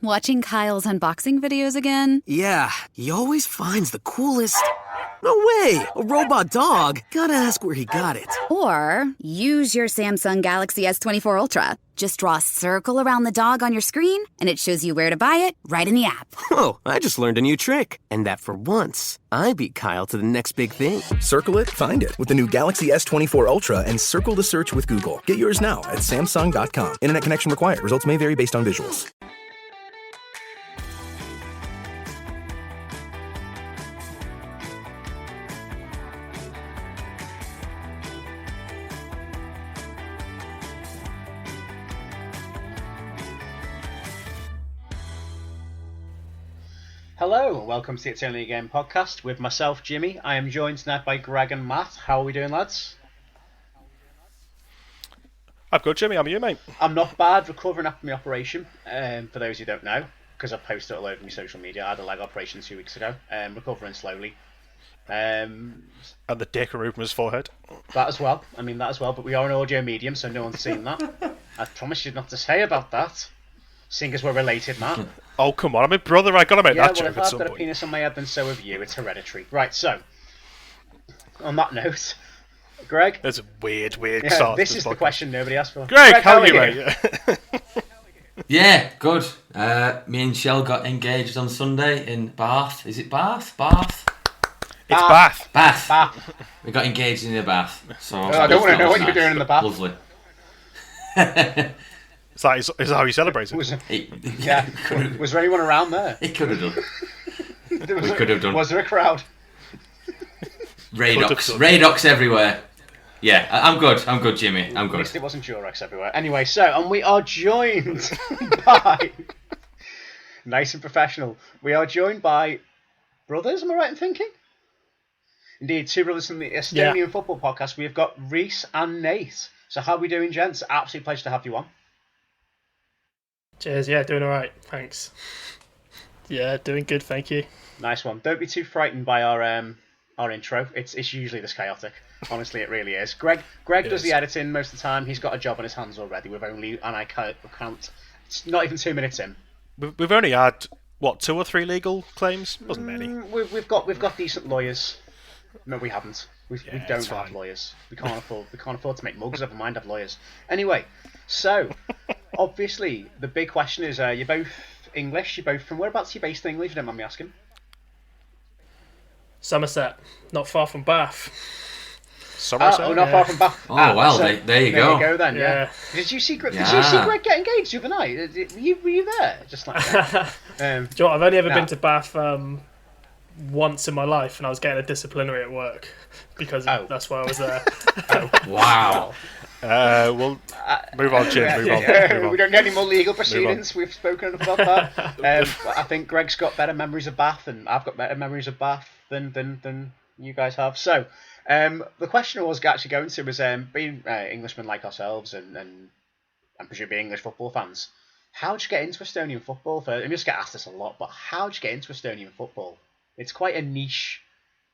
Watching Kyle's unboxing videos again? Yeah, he always finds the coolest... No way! A robot dog? Gotta ask where he got it. Or use your Samsung Galaxy S24 Ultra. Just draw a circle around the dog on your screen, and it shows you where to buy it right in the app. Whoa, I just learned a new trick. And that for once, I beat Kyle to the next big thing. Circle it, find it with the new Galaxy S24 Ultra and circle the search with Google. Get yours now at Samsung.com. Internet connection required. Results may vary based on visuals. Hello, and welcome to the It's Only a Game podcast with myself, Jimmy. I am joined tonight by Greg and Matt. How are we doing, lads? I'm good, Jimmy. How are you, mate? I'm not bad, recovering after my operation. For those who don't know, because I posted it all over my social media, I had a leg operation 2 weeks ago. Recovering slowly. And the dick removed from his forehead. That as well. But we are an audio medium, so no one's seen that. I promised you not to say about that. Seeing as we're related, Matt. Oh, come on. I'm a brother. I gotta make that joke at some point. If I've got a penis on my head, then so have you. It's hereditary. Right, so, on that note, Greg. There's a weird start. This is the question nobody asked for. Greg, how are you, mate? Yeah, good. Me and Shell got engaged on Sunday in Bath. Is it Bath? It's Bath. Bath. We got engaged in the bath. So I don't want to know what you're doing in the bath. Lovely. Is that how you celebrate it? Was there anyone around there? It could have done. We could have done. Was there a crowd? Radox everywhere. Yeah, I'm good, Jimmy. I'm good. At least it wasn't Durex everywhere. Anyway, and we are joined by... Nice and professional. We are joined by brothers, am I right in thinking? Indeed, two brothers from the Estonian Football Podcast. We've got Reece and Nate. So how are we doing, gents? Absolute pleasure to have you on. Cheers, yeah, doing alright, thanks. Yeah, doing good, thank you. Nice one. Don't be too frightened by our intro. It's usually this chaotic. Honestly, it really is. Greg does the editing most of the time. He's got a job on his hands already. I count. It's not even 2 minutes in. We've only had, 2 or 3 legal claims? Wasn't many. We've got decent lawyers. No, we haven't. We don't have fine. lawyers. We can't afford to make mugs. Never mind have lawyers. Anyway, so obviously the big question is: you're both English. You're both from whereabouts? Are you based in England? If you don't mind me asking. Somerset, not far from Bath. Somerset. Not far from Bath. Oh well, there you go. There you go then. Yeah. Did you see Greg get engaged the other night? Were you there? Just like that. Do you know what? I've only ever been to Bath once in my life, and I was getting a disciplinary at work because that's why I was there. Wow. We'll move on, Jim. Move on. We don't need any more legal proceedings. We've spoken about that. I think Greg's got better memories of Bath, and I've got better memories of Bath than you guys have. So, the question I was actually going to was being Englishmen like ourselves, and I'm presuming English football fans. How'd you get into Estonian football? I just get asked this a lot, but how'd you get into Estonian football? It's quite a niche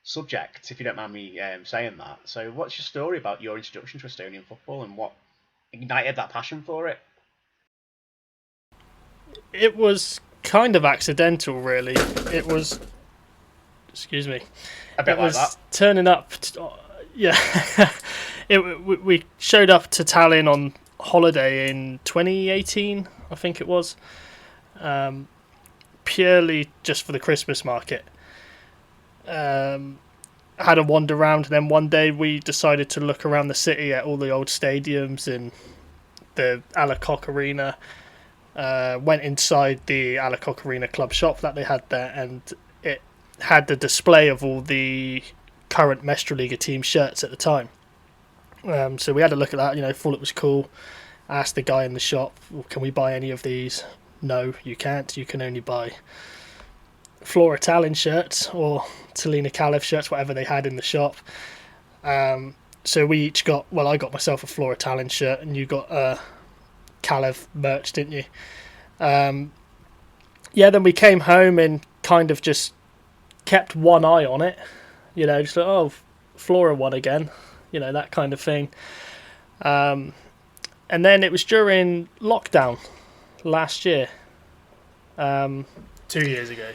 subject, if you don't mind me saying that. So what's your story about your introduction to Estonian football and what ignited that passion for it? It was kind of accidental, really. It was... Excuse me. A bit it like was that. Turning up... we showed up to Tallinn on holiday in 2018, I think it was. Purely just for the Christmas market. Had a wander around, and then one day we decided to look around the city at all the old stadiums and the Alacoque Arena. Went inside the Alacoque Arena club shop that they had there, and it had the display of all the current Mestroliga team shirts at the time. So we had a look at that, thought it was cool. Asked the guy in the shop, well, can we buy any of these? No, you can't. You can only buy Flora Tallinn shirts or Tallinna Kalev shirts, whatever they had in the shop. So we each got, I got myself a Flora Tallinn shirt, and you got a Kalev merch, didn't you? Then we came home and kind of just kept one eye on it, just like, Flora won again, that kind of thing. And then it was during lockdown last year, 2 years ago.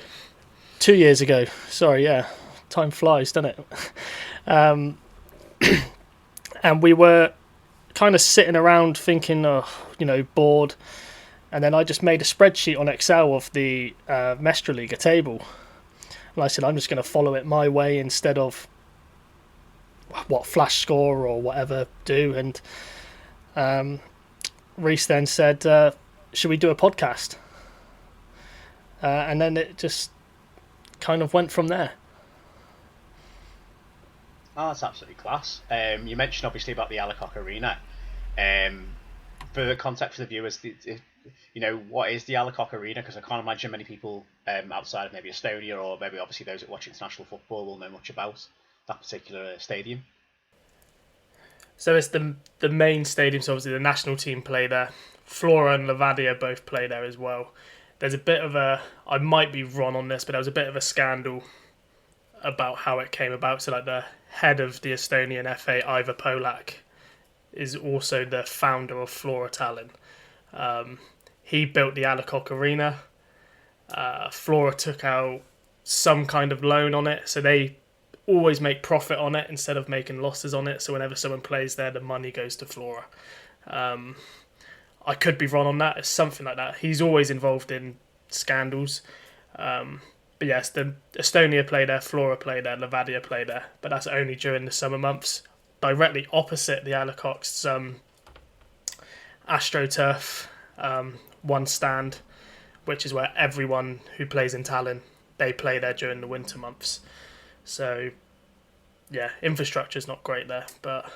2 years ago. Sorry, yeah. Time flies, doesn't it? And we were kind of sitting around thinking, bored. And then I just made a spreadsheet on Excel of the Mestraliga table. And I said, I'm just going to follow it my way instead of what Flash Score or whatever do. And Reece then said, should we do a podcast? And then it just kind of went from there. Oh, that's absolutely class. You mentioned obviously about the Alacoque Arena. For the context for the viewers, what is the Alacoque Arena? Because I can't imagine many people outside of maybe Estonia or maybe obviously those that watch international football will know much about that particular stadium. So it's the main stadium, so obviously the national team play there. Flora and Levadia both play there as well. There's a bit of I might be wrong on this, but there was a bit of a scandal about how it came about. So like the head of the Estonian FA, Ivar Polak, is also the founder of Flora Tallinn. He built the Alacoque Arena. Flora took out some kind of loan on it, so they always make profit on it instead of making losses on it. So whenever someone plays there, the money goes to Flora. I could be wrong on that. It's something like that. He's always involved in scandals. But yes, the Estonia play there, Flora play there, Levadia play there, but that's only during the summer months. Directly opposite the Alacoque's AstroTurf, one stand, which is where everyone who plays in Tallinn, they play there during the winter months. So, yeah, infrastructure's not great there, but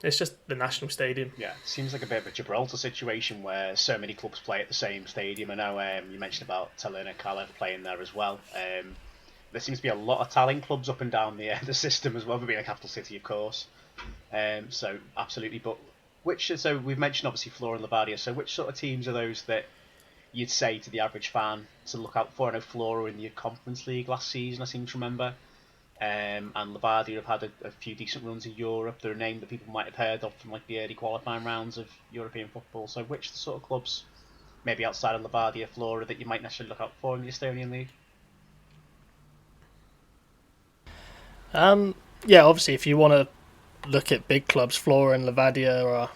it's just the national stadium. Yeah, it seems like a bit of a Gibraltar situation where so many clubs play at the same stadium. I know you mentioned about Tallinn and Kalev playing there as well. There seems to be a lot of Tallinn clubs up and down the system as well, for being a capital city, of course. So absolutely, but so we've mentioned obviously Flora and Levadia. So which sort of teams are those that you'd say to the average fan to look out for? I know Flora in the Conference League last season, I seem to remember. And Levadia have had a few decent runs in Europe. They're a name that people might have heard of from like the early qualifying rounds of European football. So which sort of clubs, maybe outside of Levadia, Flora, that you might necessarily look out for in the Estonian League? Obviously if you want to look at big clubs, Flora and Levadia are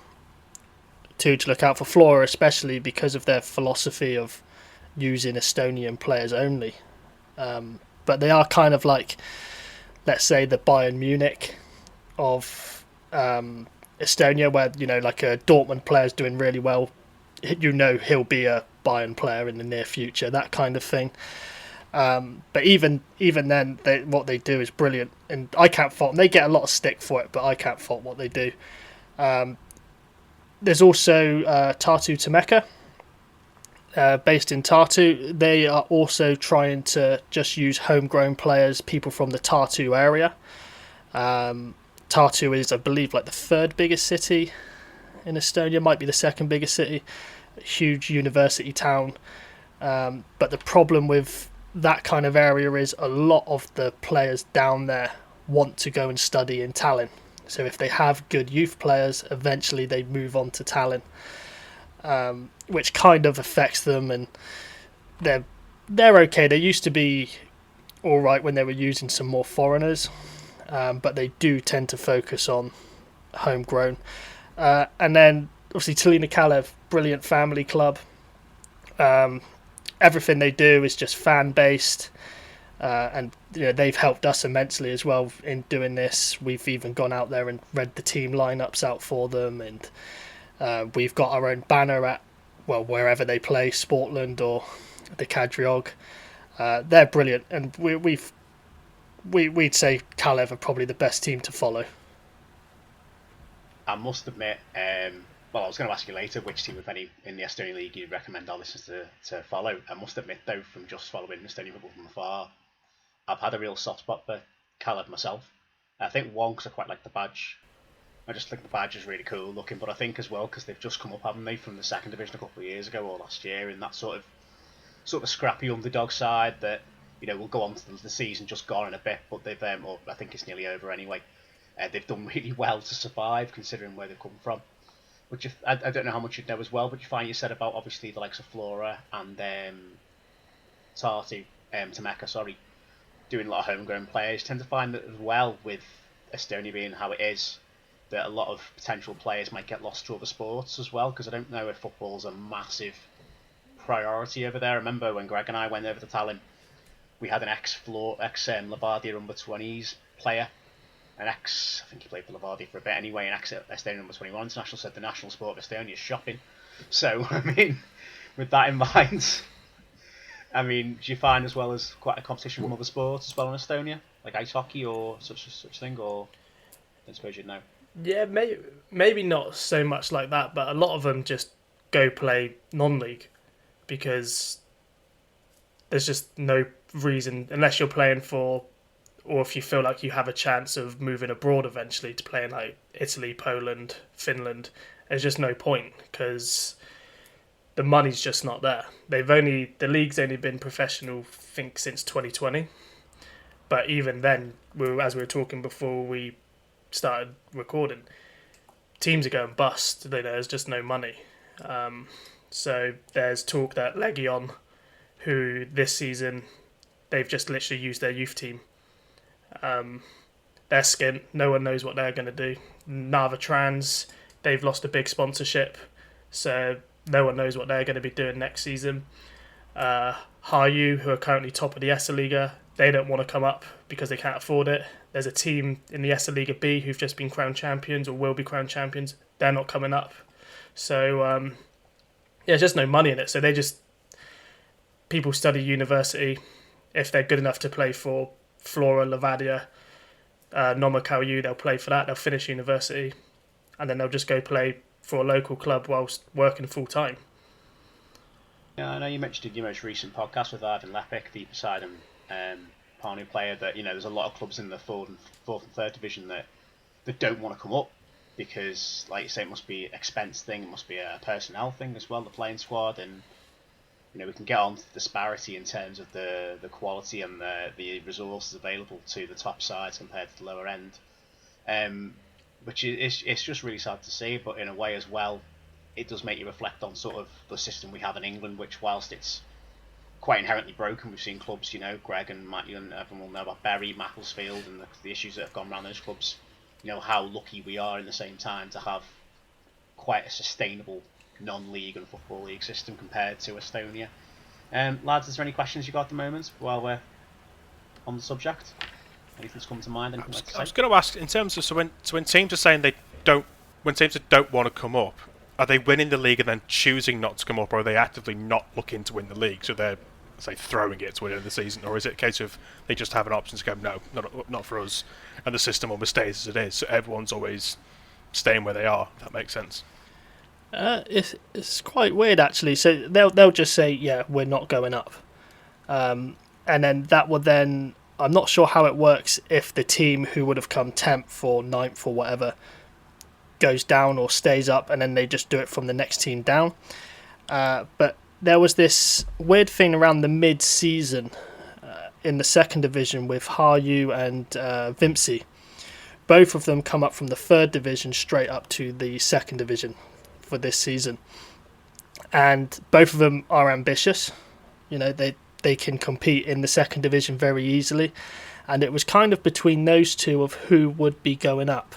two to look out for. Flora especially because of their philosophy of using Estonian players only. But they are kind of like, let's say, the Bayern Munich of Estonia, where, like a Dortmund player's doing really well, he'll be a Bayern player in the near future, that kind of thing. But even then, what they do is brilliant, and I can't fault them. They get a lot of stick for it, but I can't fault what they do. There's also Tartu Tameka, based in Tartu. They are also trying to just use homegrown players, people from the Tartu area. Tartu is, I believe, like the third biggest city in Estonia, might be the second biggest city. A huge university town. But the problem with that kind of area is a lot of the players down there want to go and study in Tallinn. So if they have good youth players, eventually they move on to Tallinn. Which kind of affects them, and they're okay. They used to be all right when they were using some more foreigners, but they do tend to focus on homegrown. And then obviously Tallinna Kalev, brilliant family club. Everything they do is just fan based, and they've helped us immensely as well in doing this. We've even gone out there and read the team lineups out for them, and we've got our own banner at wherever they play, Sportland or the Kadriog. They're brilliant, and we'd say Kalev are probably the best team to follow. I must admit, I was going to ask you later which team, if any, in the Estonian League you'd recommend our listeners to follow. I must admit, though, from just following Estonian football from afar, I've had a real soft spot for Kalev myself. I think one, because I quite like the badge. I just think the badge is really cool looking, but I think as well because they've just come up, haven't they, from the second division a couple of years ago or last year, in that sort of scrappy underdog side that will go on to the season just gone in a bit, but they've or I think it's nearly over anyway. They've done really well to survive considering where they've come from. which I don't know how much you'd know as well, but you find you said about obviously the likes of Flora and Temeka, doing a lot of homegrown players. Tend to find that as well with Estonia being how it is, that a lot of potential players might get lost to other sports as well, because I don't know if football's a massive priority over there. I remember when Greg and I went over to Tallinn, we had an ex-Levadia under-20s player, I think he played for Levadia for a bit anyway, an ex-Estonian under-21 international, said the national sport of Estonia is shopping. So, I mean, with that in mind, I mean, do you find as well as quite a competition from other sports as well in Estonia, like ice hockey or such thing, or I don't suppose you'd know? Yeah, maybe not so much like that, but a lot of them just go play non-league because there's just no reason, unless you're playing for, or if you feel like you have a chance of moving abroad eventually to play in like Italy, Poland, Finland, there's just no point because the money's just not there. The league's only been professional, I think, since 2020. But even then, as we were talking before we started recording, teams are going bust. There's just no money. So there's talk that Legion, who this season, they've just literally used their youth team. They're skint. No one knows what they're going to do. Narva Trans, they've lost a big sponsorship. So no one knows what they're going to be doing next season. Harju, who are currently top of the Esiliiga, they don't want to come up because they can't afford it. There's a team in the Esiliiga B who've just been crowned champions or will be crowned champions. They're not coming up. So, there's just no money in it. So people study university. If they're good enough to play for Flora, Levadia, Noma Kauju, they'll play for that. They'll finish university. And then they'll just go play for a local club whilst working full time. Yeah, I know you mentioned in your most recent podcast with Ivan Lepik, the Poseidon Parnu player, that there's a lot of clubs in the fourth and third division that don't want to come up because, like you say, it must be an expense thing, it must be a personnel thing as well, the playing squad, and we can get on to the disparity in terms of the quality and the resources available to the top sides compared to the lower end, which it's just really sad to see, but in a way as well, it does make you reflect on sort of the system we have in England, which whilst it's quite inherently broken, we've seen clubs, Greg and Matthew and everyone will know about Bury, Macclesfield, and the issues that have gone around those clubs, how lucky we are in the same time to have quite a sustainable non-league and football league system compared to Estonia. Lads, is there any questions you got at the moment while we're on the subject? Anything's come to mind? I was going to ask, in terms of, when teams are saying when teams that don't want to come up, are they winning the league and then choosing not to come up, or are they actively not looking to win the league? So they're, say, throwing it to win the season, or is it a case of they just have an option to go, no, not for us, and the system almost stays as it is, so everyone's always staying where they are, if that makes sense? It's quite weird, actually. So they'll just say, yeah, we're not going up. And then that would then, I'm not sure how it works if the team who would have come 10th or 9th or whatever goes down or stays up, and then they just do it from the next team down. But there was this weird thing around the mid-season in the second division with Harju and Vimpsy. Both of them come up from the third division straight up to the second division for this season. And both of them are ambitious. They can compete in the second division very easily. And it was kind of between those two of who would be going up.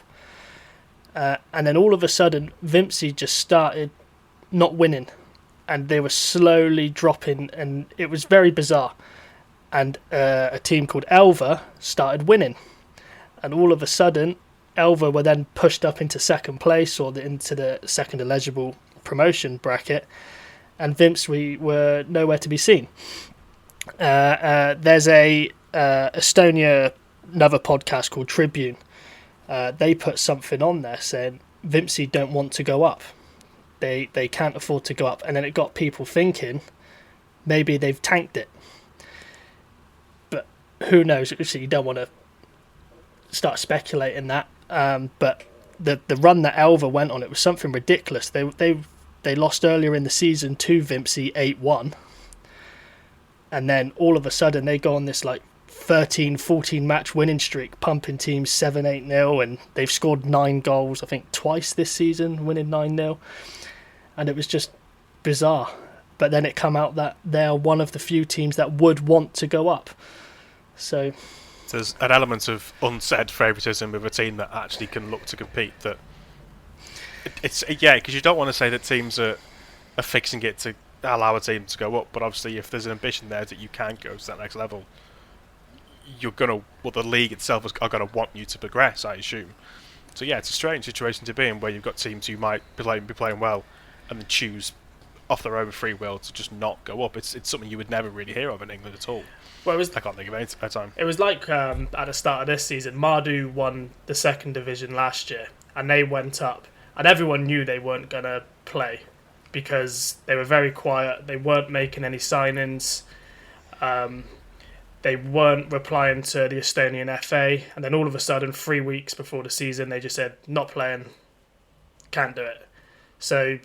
And then all of a sudden, Vimpsy just started not winning. And they were slowly dropping, and it was very bizarre. And a team called Elva started winning. And all of a sudden, Elva were then pushed up into second place, or into the second eligible promotion bracket. And Vimpsy were nowhere to be seen. There's a Estonia, another podcast called Tribune. They put something on there saying Vimpsy don't want to go up. They can't afford to go up. And then it got people thinking maybe they've tanked it. But who knows? Obviously, you don't want to start speculating that. But the run that Elva went on, it was something ridiculous. They lost earlier in the season to Vimpsy 8-1. And then all of a sudden they go on this like 13-14 match winning streak, pumping teams 7-8-0, and they've scored 9 goals, I think, twice this season, winning 9-0. And it was just bizarre. But then it come out that they're one of the few teams that would want to go up. So there's an element of unsaid favouritism with a team that actually can look to compete. That it's because you don't want to say that teams are fixing it to allow a team to go up, but obviously if there's an ambition there that you can go to that next level, the league itself are gonna want you to progress, I assume. So yeah, it's a strange situation to be in where you've got teams who might be playing well and then choose off their own free will to just not go up. It's something you would never really hear of in England at all. Well, I can't think of any time. It was like at the start of this season, Mardu won the second division last year, and they went up, and everyone knew they weren't going to play because they were very quiet. They weren't making any signings. They weren't replying to the Estonian FA, and then all of a sudden, 3 weeks before the season, they just said, not playing, can't do it. So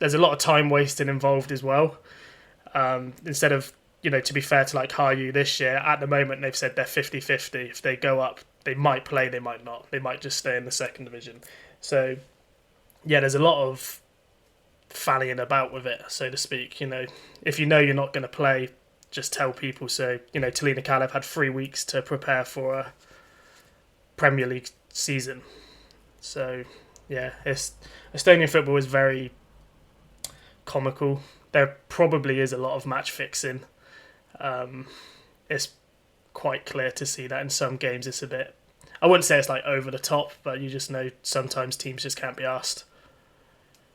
there's a lot of time wasting involved as well. Instead of, to be fair to like Hayu this year, at the moment they've said they're 50-50. If they go up, they might play, they might not. They might just stay in the second division. So, yeah, there's a lot of fannying about with it, so to speak. If you're not going to play, just tell people. So, Talina Kalev had 3 weeks to prepare for a Premier League season. So, yeah, Estonian football is very comical. There probably is a lot of match fixing. It's quite clear to see that in some games it's a bit, I wouldn't say it's like over the top, but you just know sometimes teams just can't be asked.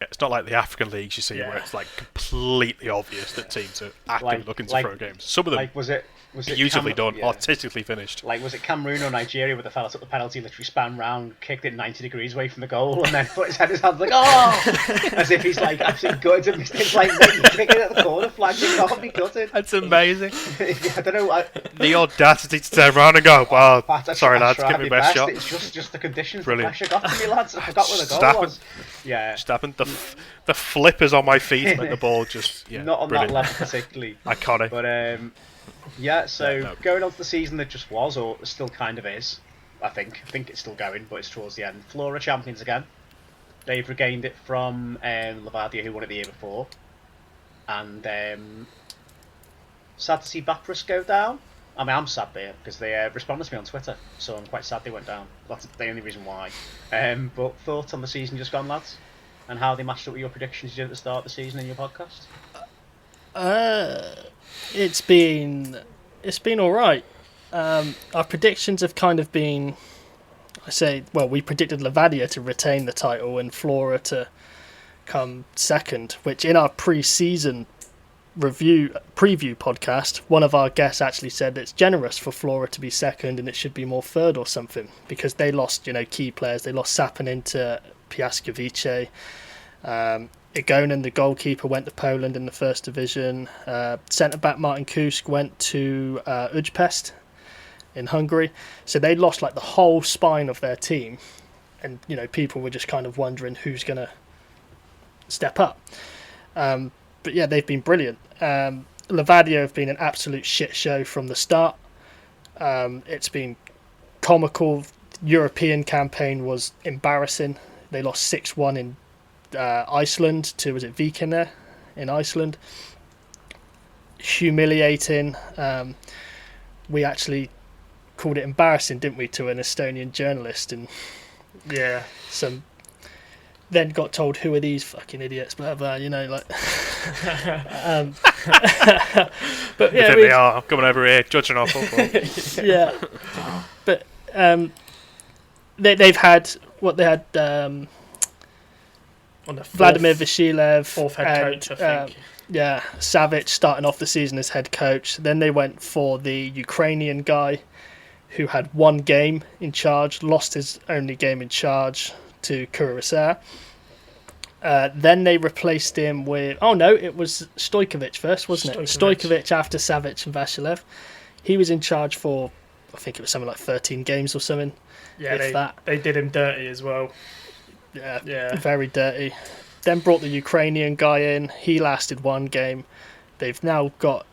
It's not like the African leagues you see where it's like completely obvious that teams are actively looking to throw games. Some of them was it beautifully done, artistically finished. Like, was it Cameroon or Nigeria where the fella took the penalty, literally span round, kicked it 90 degrees away from the goal, and then put his hands like, oh! As if he's like absolutely gutted. It's like, mate, you kick it at the corner, flag, it can't be gutted. That's amazing. I don't know. The audacity to turn around and go, well, sorry lads, give me best shot. It's just the conditions. Brilliant. The pressure got to me, lads. I forgot where the goal was. Yeah. Just happened. The flippers on my feet meant the ball just, not on brilliant. that level particularly. Iconic. But going on to the season that just was, or still kind of is, I think it's still going, but it's towards the end. Flora champions again. They've regained it from Levadia, who won it the year before. And sad to see Bapris go down. I mean, I'm sad there because they responded to me on Twitter, so I'm quite sad they went down. That's the only reason why. But thoughts on the season just gone, lads? And how they matched up with your predictions you did at the start of the season in your podcast? It's been all right. Our predictions have kind of been, we predicted Levadia to retain the title and Flora to come second, which in our pre-season preview podcast, one of our guests actually said it's generous for Flora to be second and it should be more third or something, because they lost, key players. They lost Saponin to Piaskovice. Igonen, the goalkeeper, went to Poland in the first division. Centre-back Martin Kusk went to Ujpest in Hungary. So they lost like the whole spine of their team. And, people were just kind of wondering who's going to step up. But yeah, they've been brilliant. Levadia have been an absolute shit show from the start. It's been comical. European campaign was embarrassing. They lost 6-1 in Iceland to, was it Vikingur in Iceland? Humiliating. We actually called it embarrassing, didn't we, to an Estonian journalist? And yeah, then got told, who are these fucking idiots, blah blah, like but yeah, they are coming over here judging our football. Yeah. But they've had what they had Vladimir Vashilev, fourth head coach, I think. Savic starting off the season as head coach. Then they went for the Ukrainian guy who had one game in charge, lost his only game in charge to Kurasar. Then they replaced him with... Oh, no, it was Stojkovic first, wasn't it? Stojkovic after Savic and Vashilev. He was in charge for, I think it was something like 13 games or something. Yeah, they did him dirty as well. Yeah, very dirty. Then brought the Ukrainian guy in. He lasted one game. They've now got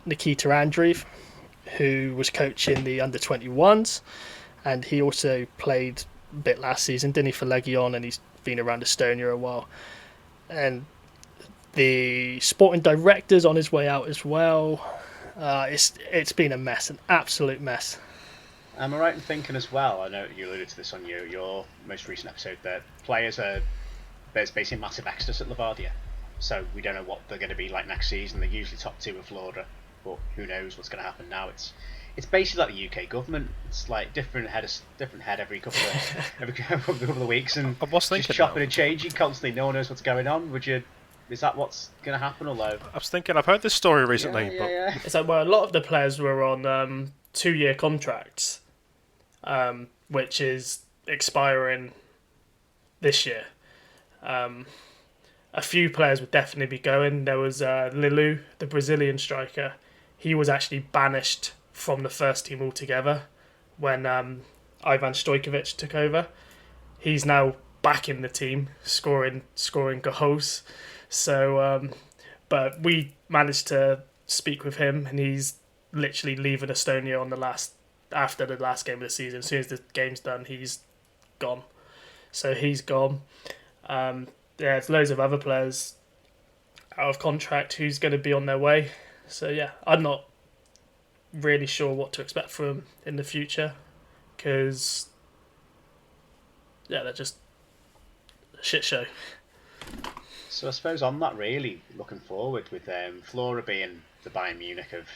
Nikita Andreev, who was coaching the under-21s, and he also played a bit last season, didn't he, for Legion, and he's been around Estonia a while. And the sporting director's on his way out as well. It's been a mess, an absolute mess. Am I right in thinking as well, I know you alluded to this on your most recent episode, that there's basically a massive exodus at Levadia, so we don't know what they're going to be like next season. They're usually top 2 with Flora, but who knows what's going to happen now. It's basically like the UK government. It's like different head every couple of weeks, and I was thinking just chopping and changing constantly. No one knows what's going on. Is that what's going to happen, although? I was thinking, I've heard this story recently. Yeah. It's like, well, a lot of the players were on 2-year contracts, which is expiring this year. A few players would definitely be going. There was Lilu, the Brazilian striker. He was actually banished from the first team altogether when Ivan Stojkovic took over. He's now back in the team, scoring goals. So, but we managed to speak with him, and he's literally leaving Estonia after the last game of the season. As soon as the game's done, he's gone. So he's gone. There's loads of other players out of contract who's going to be on their way. So yeah, I'm not really sure what to expect from them in the future, because they're just a shit show. So I suppose on that, really looking forward with Flora being the Bayern Munich of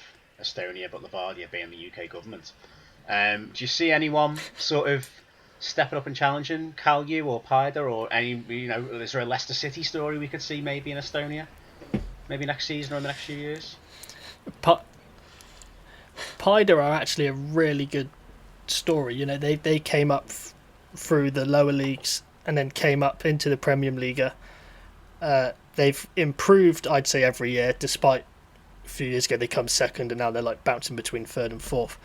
Estonia, but Levadia being the UK government. Do you see anyone sort of stepping up and challenging Kalju or Paida, or any, is there a Leicester City story we could see maybe in Estonia, maybe next season or in the next few years? Paida are actually a really good story. They came up through the lower leagues and then came up into the Premier League. They've improved, I'd say, every year, despite a few years ago they come second and now they're like bouncing between third and fourth.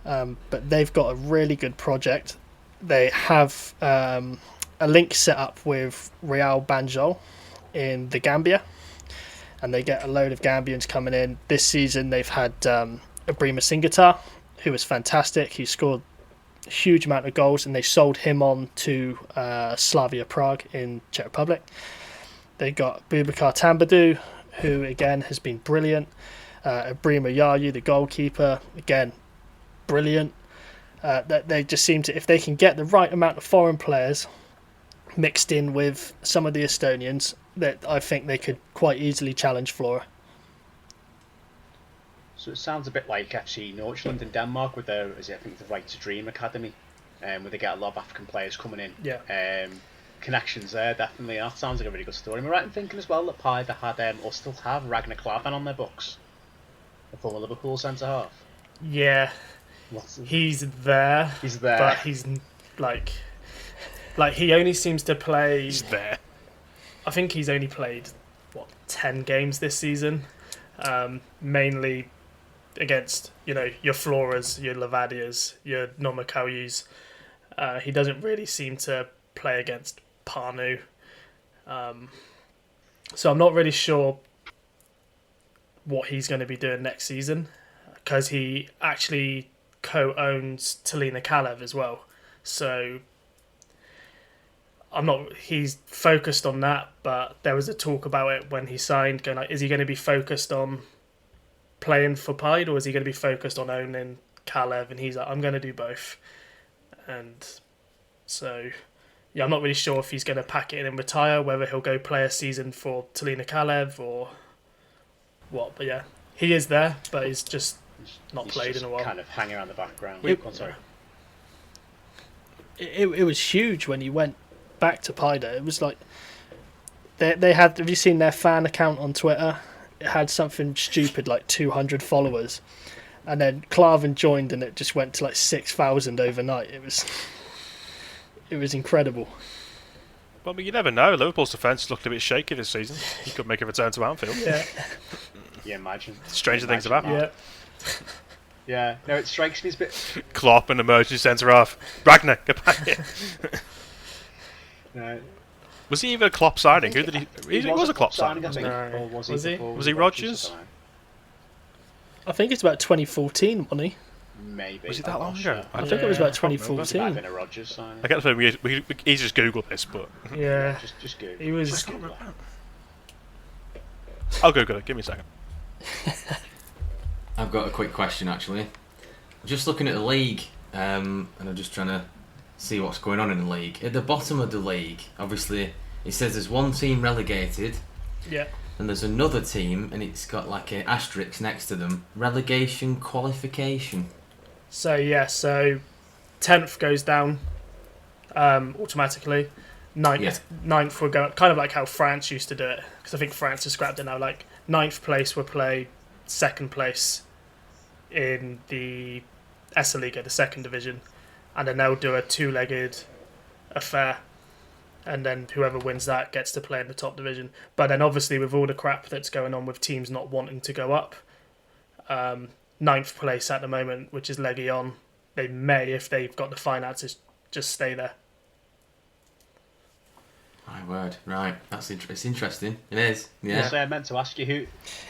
But they've got a really good project. They have a link set up with Real Banjul in the Gambia, and they get a load of Gambians coming in. This season they've had Ibrahima Singata, who was fantastic. He scored a huge amount of goals, and they sold him on to Slavia Prague in Czech Republic. They got Boubacar Tambadou, who again has been brilliant. Ibrahima Yayu, the goalkeeper, again brilliant. That they just seem to, if they can get the right amount of foreign players mixed in with some of the Estonians, that I think they could quite easily challenge Flora. So it sounds a bit like FC Nordsjælland in Denmark with their, I think, the Right to Dream Academy, where they get a lot of African players coming in. Yeah. Connections there, definitely. That sounds like a really good story. Am I right in thinking as well that Paida had, or still have, Ragnar Klavan on their books? The former Liverpool centre-half? Yeah. He's there. He's there. But he's like he only seems to play... He's there. I think he's only played, 10 games this season? Mainly against, your Floras, your Levadias, your Nomakauyus. He doesn't really seem to play against Panu. So I'm not really sure what he's going to be doing next season, because he actually co-owns Talina Kalev as well. So he's focused on that, but there was a talk about it when he signed, going like, is he going to be focused on playing for Pied, or is he going to be focused on owning Kalev? And he's like, I'm going to do both. And so, yeah, I'm not really sure if he's going to pack it in and retire, whether he'll go play a season for Talina Kalev or what. But yeah, he is there, but he's just not played in a while. Kind of hanging around the background. Sorry. It was huge when he went back to Paida. It was like they had. Have you seen their fan account on Twitter? It had something stupid like 200 followers, and then Klavan joined, and it just went to like 6,000 overnight. It was incredible. Well, you never know. Liverpool's defence looked a bit shaky this season. He could make a return to Anfield. Yeah. Yeah, imagine. Stranger things have happened. Yeah. Yeah, no, it strikes me as a bit... Klopp and emergency centre-half. Ragnar, get back here. No. Was he even a Klopp signing? Who did he... He was a Klopp signing, I think. No. Or was he? Was he? Was he Rodgers? I think it's about 2014, wasn't he? Maybe. Was it that long ago? I think it was about It might 2014. have been a Rodgers signing. I get the feeling we easy just Google this, but Yeah. Just Google. He was. Just Google it. I'll Google it. Give me a second. I've got a quick question actually. Just looking at the league, and I'm just trying to see what's going on in the league. At the bottom of the league, obviously, it says there's one team relegated. Yeah. And there's another team, and it's got like an asterisk next to them. Relegation qualification. So 10th goes down automatically. Ninth will go up, kind of like how France used to do it, because I think France has scrapped it now. Like 9th place will play 2nd place in the Esiliiga, the 2nd division, and then they'll do a 2-legged affair, and then whoever wins that gets to play in the top division. But then obviously with all the crap that's going on with teams not wanting to go up, 9th place at the moment, which is Legion, they may, if they've got the finances, just stay there. My word, right? It's interesting. It is. Yeah. So I meant to ask you who.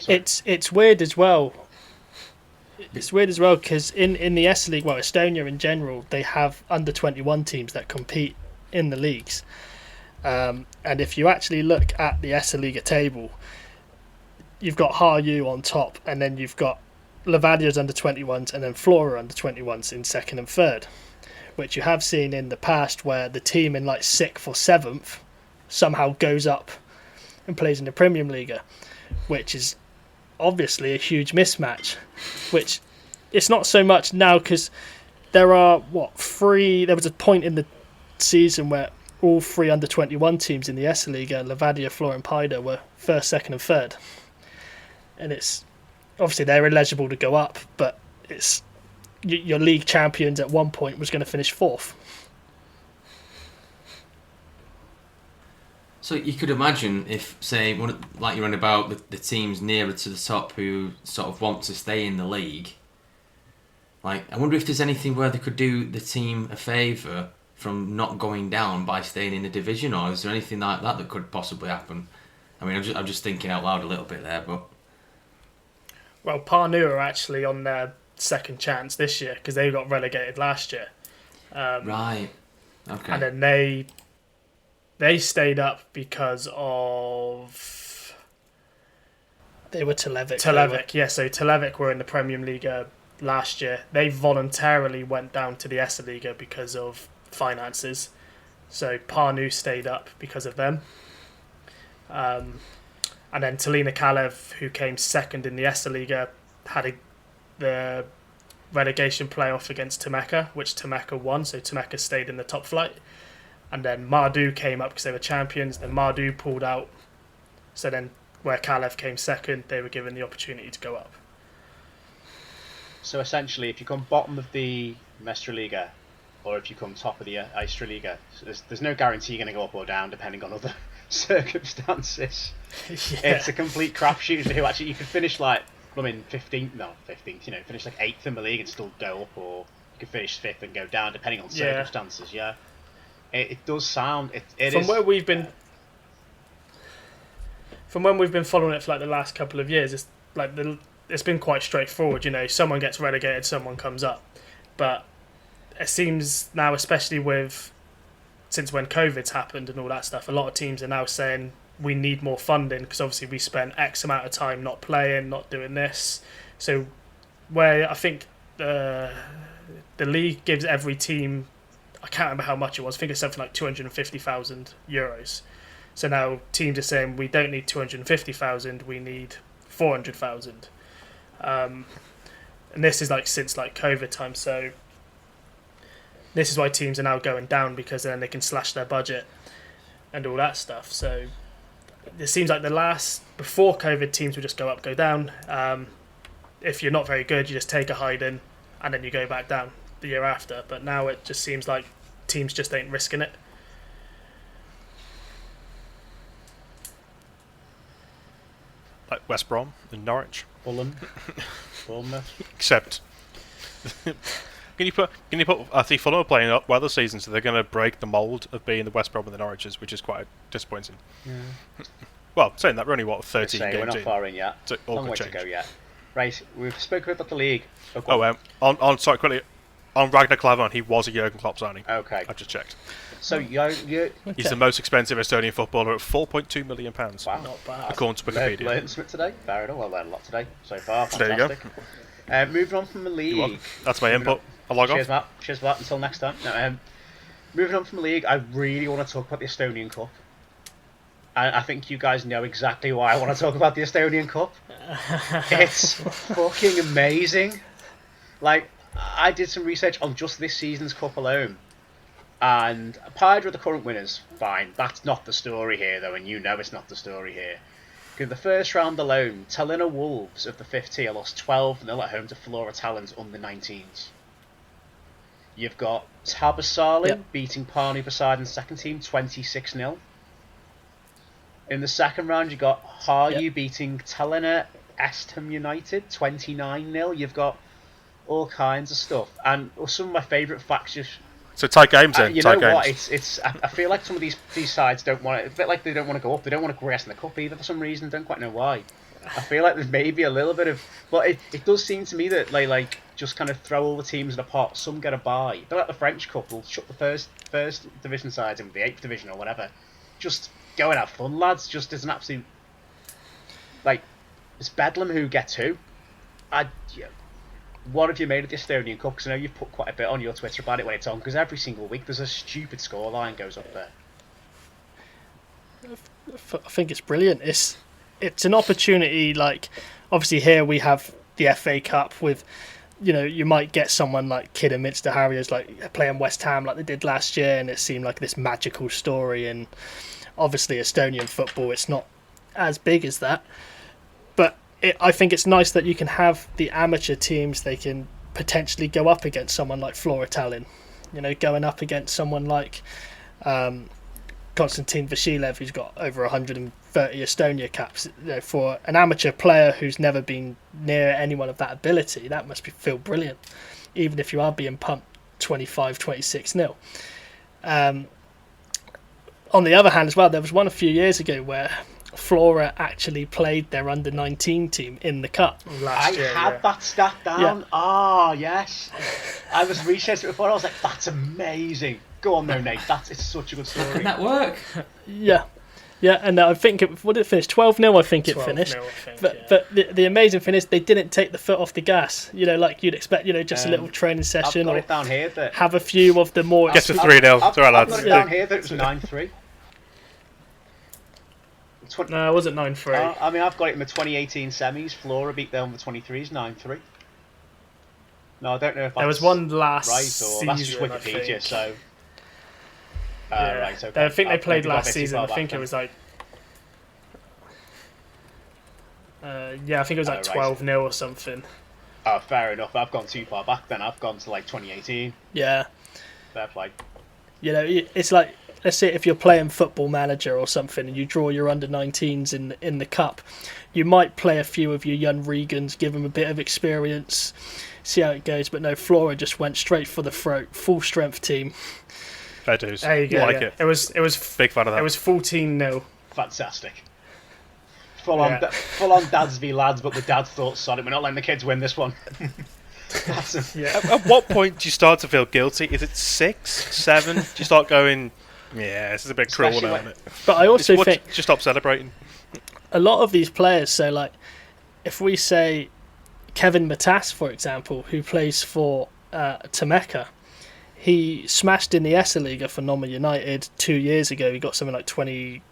It's weird as well. It's weird as well because in the Esiliiga, well, Estonia in general, they have under 21 teams that compete in the leagues. And if you actually look at the Esiliiga table, you've got Harju on top, and then you've got Levadia's under 21s, and then Flora under 21s in 2nd and 3rd, which you have seen in the past where the team in like 6th or 7th somehow goes up and plays in the Premium Liga, which is obviously a huge mismatch. Which it's not so much now because there are there was a point in the season where all 3 under 21 teams in the Esiliiga, Levadia, Flora and Paide, were 1st, 2nd and 3rd, and it's obviously they're eligible to go up, but it's your league champions at one point was going to finish 4th. So you could imagine if, say, like you're on about the teams nearer to the top who sort of want to stay in the league. Like, I wonder if there's anything where they could do the team a favour from not going down by staying in the division, or is there anything like that could possibly happen? I mean, I'm just thinking out loud a little bit there, but. Well, Parnu are actually on their 2nd chance this year because they got relegated last year. Right. Okay. And then they stayed up because of... They were Televic. So Televic were in the Premium Liga last year. They voluntarily went down to the Esiliiga because of finances. So Parnu stayed up because of them. And then Talina Kalev, who came 2nd in the Esiliiga, had the relegation playoff against Temeka, which Temeka won, so Temeka stayed in the top flight. And then Mardu came up because they were champions, then Mardu pulled out. So then where Kalev came 2nd, they were given the opportunity to go up. So essentially, if you come bottom of the Mestre Liga, or if you come top of the Istra Liga, so there's no guarantee you're going to go up or down depending on other circumstances. Yeah. It's a complete crapshoot. Who actually you could finish like, 15th, finish like 8th in the league and still go up, or you could finish 5th and go down depending on circumstances. Yeah, it does sound. From when we've been following it for like the last couple of years, it's like it's been quite straightforward. You know, someone gets relegated, someone comes up, but it seems now, especially since when COVID's happened and all that stuff, a lot of teams are now saying we need more funding because obviously we spent X amount of time not playing, not doing this. So where I think the league gives every team, I can't remember how much it was, I think it's something like €250,000. So now teams are saying we don't need 250,000, we need 400,000. And this is like since like COVID time, so this is why teams are now going down, because then they can slash their budget and all that stuff. So it seems like before COVID, teams would just go up, go down. If you're not very good, you just take a hiding and then you go back down the year after. But now it just seems like teams just ain't risking it. Like West Brom and Norwich. Fulham, Bournemouth. Except, can you put? I think Fulham are playing up well this season, so they're going to break the mould of being the West Brom and the Norwiches, which is quite disappointing. Yeah. Well, saying that, we're only 13 games we're not in. far in yet. So long way to go yet. Right, we've spoken about the league. Sorry, quickly. On Ragnar Klavan, he was a Jurgen Klopp signing. Okay. I just checked. So He's the most expensive Estonian footballer at £4.2 million. Wow. Not bad. According to Wikipedia. Learned something today. Fair enough. I learned a lot today so far. There you go. Moving on from the league. That's my input. I'll log Cheers, off. Matt. Cheers for that. Until next time. No, moving on from the league, I really want to talk about the Estonian Cup. I think you guys know exactly why I want to talk about the Estonian Cup. It's fucking amazing. Like, I did some research on just this season's cup alone. And Pydra are the current winners. Fine. That's not the story here, though, and you know it's not the story here. In the first round alone, Tallinna Wolves of the 5th tier lost 12-0 at home to Flora Tallinn's under-19s. You've got Tabasalin beating Parni Poseidon's second team 26-0. In the second round, you got Harju beating Tallinna Estham United 29-0. You've got all kinds of stuff, and some of my favourite facts. So tight games then. You know what? I feel like some of these sides don't want it. A bit like they don't want to go up. They don't want to progress in the cup either for some reason. Don't quite know why. I feel like there's maybe a little bit of, but it does seem to me that they like just kind of throw all the teams in a pot. Some get a bye. They're like the French Cup. Will shut the first division sides in with the 8th division or whatever. Just go and have fun, lads. Just as an absolute, like, it's Bedlam who gets who. What have you made of the Estonian Cup? Because I know you've put quite a bit on your Twitter about it when it's on. Because every single week there's a stupid scoreline goes up there. I think it's brilliant. It's an opportunity. Like, obviously here we have the FA Cup with, you might get someone like Kidderminster Harriers like playing West Ham like they did last year, and it seemed like this magical story. And obviously Estonian football, it's not as big as that, but I think it's nice that you can have the amateur teams. They can potentially go up against someone like Flora Tallinn, going up against someone like Konstantin Vashilev, who's got over 130 Estonia caps. For an amateur player who's never been near anyone of that ability, that must feel brilliant, even if you are being pumped 25-26-0. On the other hand as well, there was one a few years ago where Flora actually played their under-19 team in the cup. I had that stat down. Ah, yes. I was researching it before. I was like, that's amazing. Go on, though, Nate. It's such a good story. Can that work? Yeah, and I think it finished 12-0. I think it finished. But the amazing thing is they didn't take the foot off the gas. Like you'd expect. Just a little training session, I've got it down here that have a few of the more. Gets to 3-0. It's alright, lads. I've got it down here that it was 9-3. No, it wasn't 9-3. I mean, I've got it in the 2018 semis. Flora beat their under-23s 9-3. No, I don't know if there was one last right, or season. That's just Wikipedia, so. Right, okay. I think they played last season. I think it was like. I think it was like 12-0 or something. Oh, fair enough. I've gone too far back then. I've gone to like 2018. Yeah. Fair play. It's like, let's say if you're playing Football Manager or something and you draw your under-19s in the cup, you might play a few of your young Regans, give them a bit of experience, see how it goes. But no, Flora just went straight for the throat, full strength team. Fair dues. There you go. Like it. It was big fan of that. It was 14-0. Fantastic. Full on dads v lads, but the dads thought, sorry, we're not letting the kids win this one. At what point do you start to feel guilty? Is it 6, 7? Do you start going, yeah, this is a bit cruel now, isn't it? But I also think just stop celebrating. A lot of these players, so like if we say Kevin Matas, for example, who plays for Tammeka, he smashed in the Esiliiga for Noma United 2 years ago. He got something like 20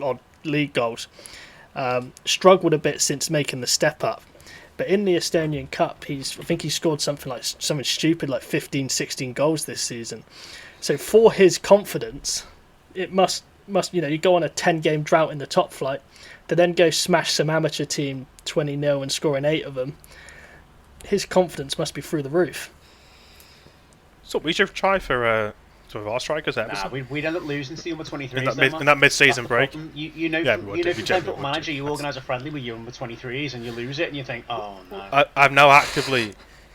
odd league goals. Struggled a bit since making the step up. But in the Estonian Cup, I think he scored something stupid like 15, 16 goals this season. So for his confidence, it must you go on a 10-game drought in the top flight, to then go smash some amateur team 20-0 and scoring 8 of them. His confidence must be through the roof. So we should try for some of our strikers there. Nah, we'd end up losing to the under-23s. In that mid-season break. You know, if you play Football Manager, you organise a friendly with your under-23s and you lose it and you think, oh no. I've now actively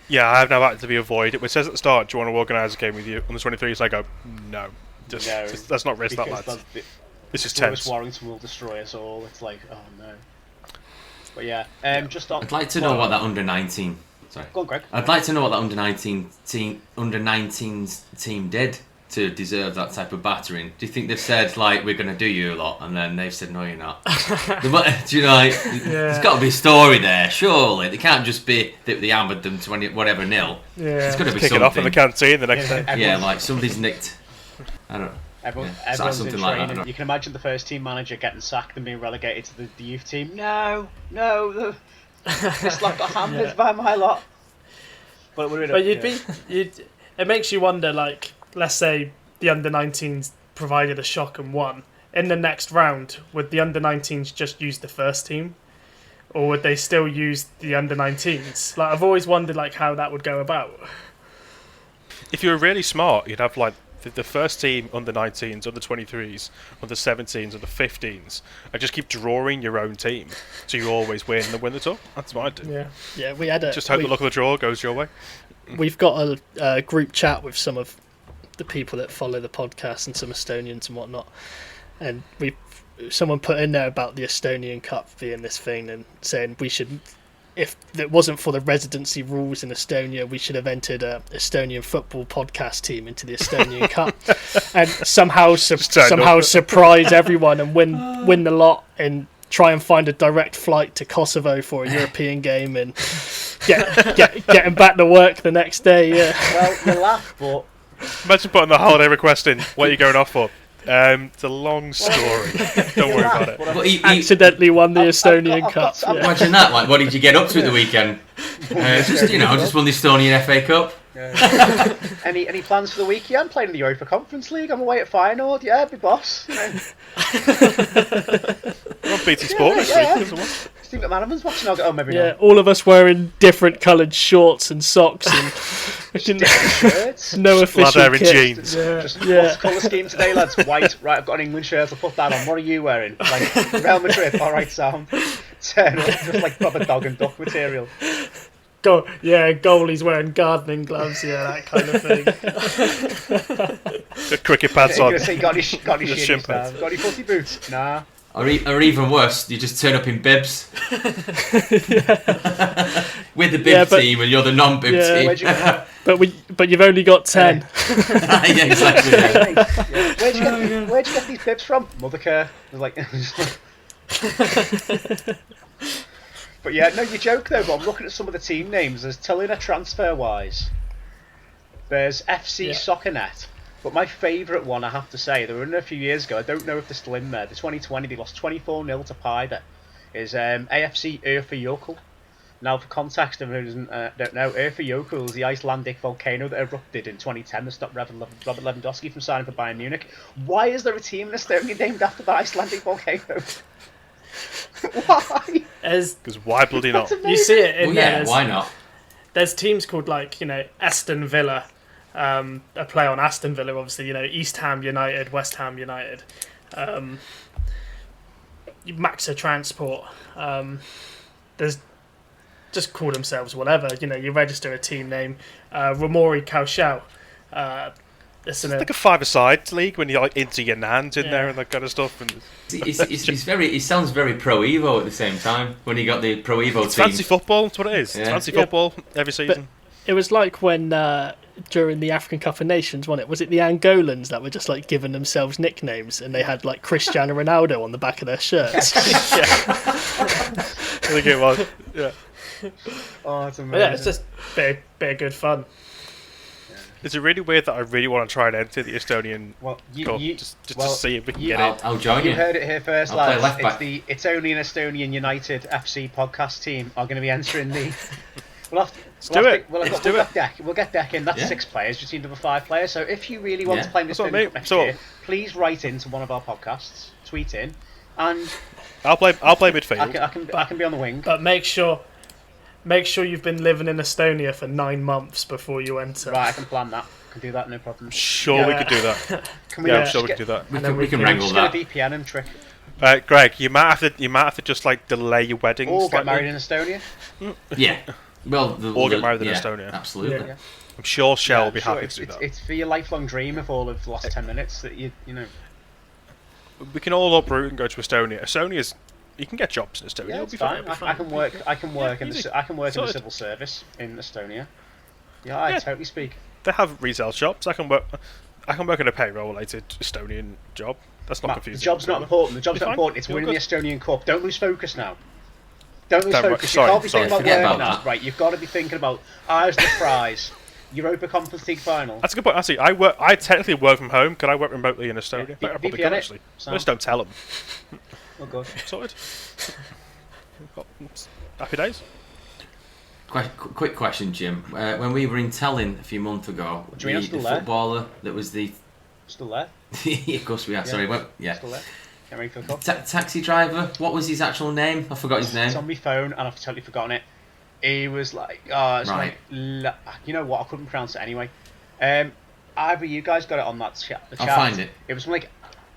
avoided it. It says at the start, do you want to organise a game with you on the 23s? I go, no. Just let's not risk that, lads. It's just tense. Warrington will destroy us all. It's like, oh no. But yeah, just on. I'd like to know what that under-19. Sorry. Go on, Greg. I'd like to know what that under-19s team did to deserve that type of battering. Do you think they've said, like, we're going to do you a lot, and then they've said, no, you're not? Do you know, like, there's got to be a story there, surely. They can't just be that they hammered them 20 whatever nil. Yeah. It's got to be Kick something. it off in the canteen the next day. Yeah, like somebody's nicked. I don't know. Everyone's something in like training. that. You can imagine the first team manager getting sacked and being relegated to the youth team. No, it's like got hammered by my lot. But it makes you wonder, like, let's say the under-19s provided a shock and won. In the next round, would the under-19s just use the first team? Or would they still use the under-19s? Like, I've always wondered, like, how that would go about. If you were really smart, you'd have, like, the first team under 19s, under 23s, under 17s, under 15s, and just keep drawing your own team, so you always win and win the top. That's what I do. Yeah. We had just hope the luck of the draw goes your way. We've got a group chat with some of the people that follow the podcast and some Estonians and whatnot, and someone put in there about the Estonian Cup being this thing and saying we should. If it wasn't for the residency rules in Estonia, we should have entered a Estonian Football Podcast team into the Estonian Cup, and somehow surprise everyone and win the lot and try and find a direct flight to Kosovo for a European game and getting back to work the next day. Yeah. Well, you laugh, but imagine putting the holiday request in. What are you going off for? It's a long story. Don't worry about it. But he accidentally won the Estonian Cup. Imagine that. Like, what did you get up to at the weekend? Just won the Estonian FA Cup. Any plans for the week? Yeah, I'm playing in the UEFA Conference League. I'm away at Feyenoord. Yeah, big boss. We're on BT Sport this week. Steve McManaman's watching. I'll go, maybe yeah, not. all of us wearing different coloured shorts and socks and shirts. No official Ladder in kit. jeans. What's the colour scheme today, lads? White. Right, I've got an England shirt. I'll put that on. What are you wearing? Like Real Madrid. All right, Sam. Turn up, just like proper dog and duck material. Goalie's wearing gardening gloves, that kind of thing. The cricket pads on. Got any shins, got any footy boots? Nah. Or even worse, you just turn up in bibs. With the bib team and you're the non-bib team. But you've only got 10. Yeah, exactly. Yeah. Where'd you get these bibs from? Mothercare. But yeah, no, you joke though, but I'm looking at some of the team names. There's Tallinn transfer-wise. There's FC Soccernet. But my favourite one, I have to say, they were in there a few years ago. I don't know if they're still in there. The 2020, they lost 24-0 to Paide. Is AFC Urfa Now, for context, if anyone don't know, Urfa is the Icelandic volcano that erupted in 2010 that stopped Robert Lewandowski from signing for Bayern Munich. Why is there a team in Estonia named after the Icelandic volcano? Why? Because why bloody not? You see it in there. Why not? There's teams called Aston Villa. A play on Aston Villa, obviously. East Ham United, West Ham United, Maxa Transport. There's just call themselves whatever. You register a team name. Ramori Kaoshao. It's like a five-a-side league when you're into your Nans in there and that kind of stuff. And he sounds very Pro Evo at the same time when he got the Pro Evo team. It's fancy football, that's what it is. Yeah. It's fancy football every season. But it was like when during the African Cup of Nations, wasn't it? Was it the Angolans that were just like giving themselves nicknames and they had like Cristiano Ronaldo on the back of their shirts? I think it was. Yeah. Oh, it's amazing. But yeah, it's just bit of good fun. Is it really weird that I really want to try and enter the Estonian Cup just to see if we can get it? I'll join you. You heard it here first, lads. It's only an Estonian United FC podcast team are going to be entering the. We'll get Deck in. That's 6 players. Just need another 5 players. So if you really want to play in the Estonian Cup next year, please write into one of our podcasts, tweet in, and I'll play midfield. I can be on the wing. But make sure you've been living in Estonia for 9 months before you enter. Right, I can plan that. I can do that, no problem. Sure, we could do that. I'm sure we can do that. We can wrangle that. Just get a VPN and trick. Greg, you might have to just like delay your wedding. Or get married in Estonia. Yeah. Well, or get married in Estonia. Absolutely. Yeah. I'm sure Shell will be happy to do that. It's for your lifelong dream of all of the last 10 minutes that you know. We can all uproot and go to Estonia. Estonia's You can get jobs in Estonia. Yeah, It'll it's be fine. fine. I can work. I can work in easy. the. I can work in the Sorted. civil service in Estonia. Yeah, I totally speak. They have resale shops. I can work in a payroll-related Estonian job. That's not Matt, confusing. the job's not important. The job's Be not fine. important. It's You're winning the good. Estonian Cup. Don't lose focus now. Don't lose Don't focus. sorry, You can't be sorry, thinking forget about about work that. now. Right, you've got to be thinking about ours the prize. Europa Conference League final. That's a good point. Actually, I technically work from home. Can I work remotely in Estonia? Yeah, I probably VPN could, it. actually. Sound. Just don't tell them. Oh god. Sorted. Happy days. Quick question, Jim. When we were in Tallinn a few months ago, Do you mean I'm the still there? footballer that was the... Still there? Of course we are, sorry. Well, yeah. Still there? Get ready for the cup. Taxi driver, what was his actual name? I forgot his It's name. on my phone and I've totally forgotten it. He was like, it's Right. like, you know what? I couldn't pronounce it anyway. Either you guys got it on that chat. I'll find it. It was like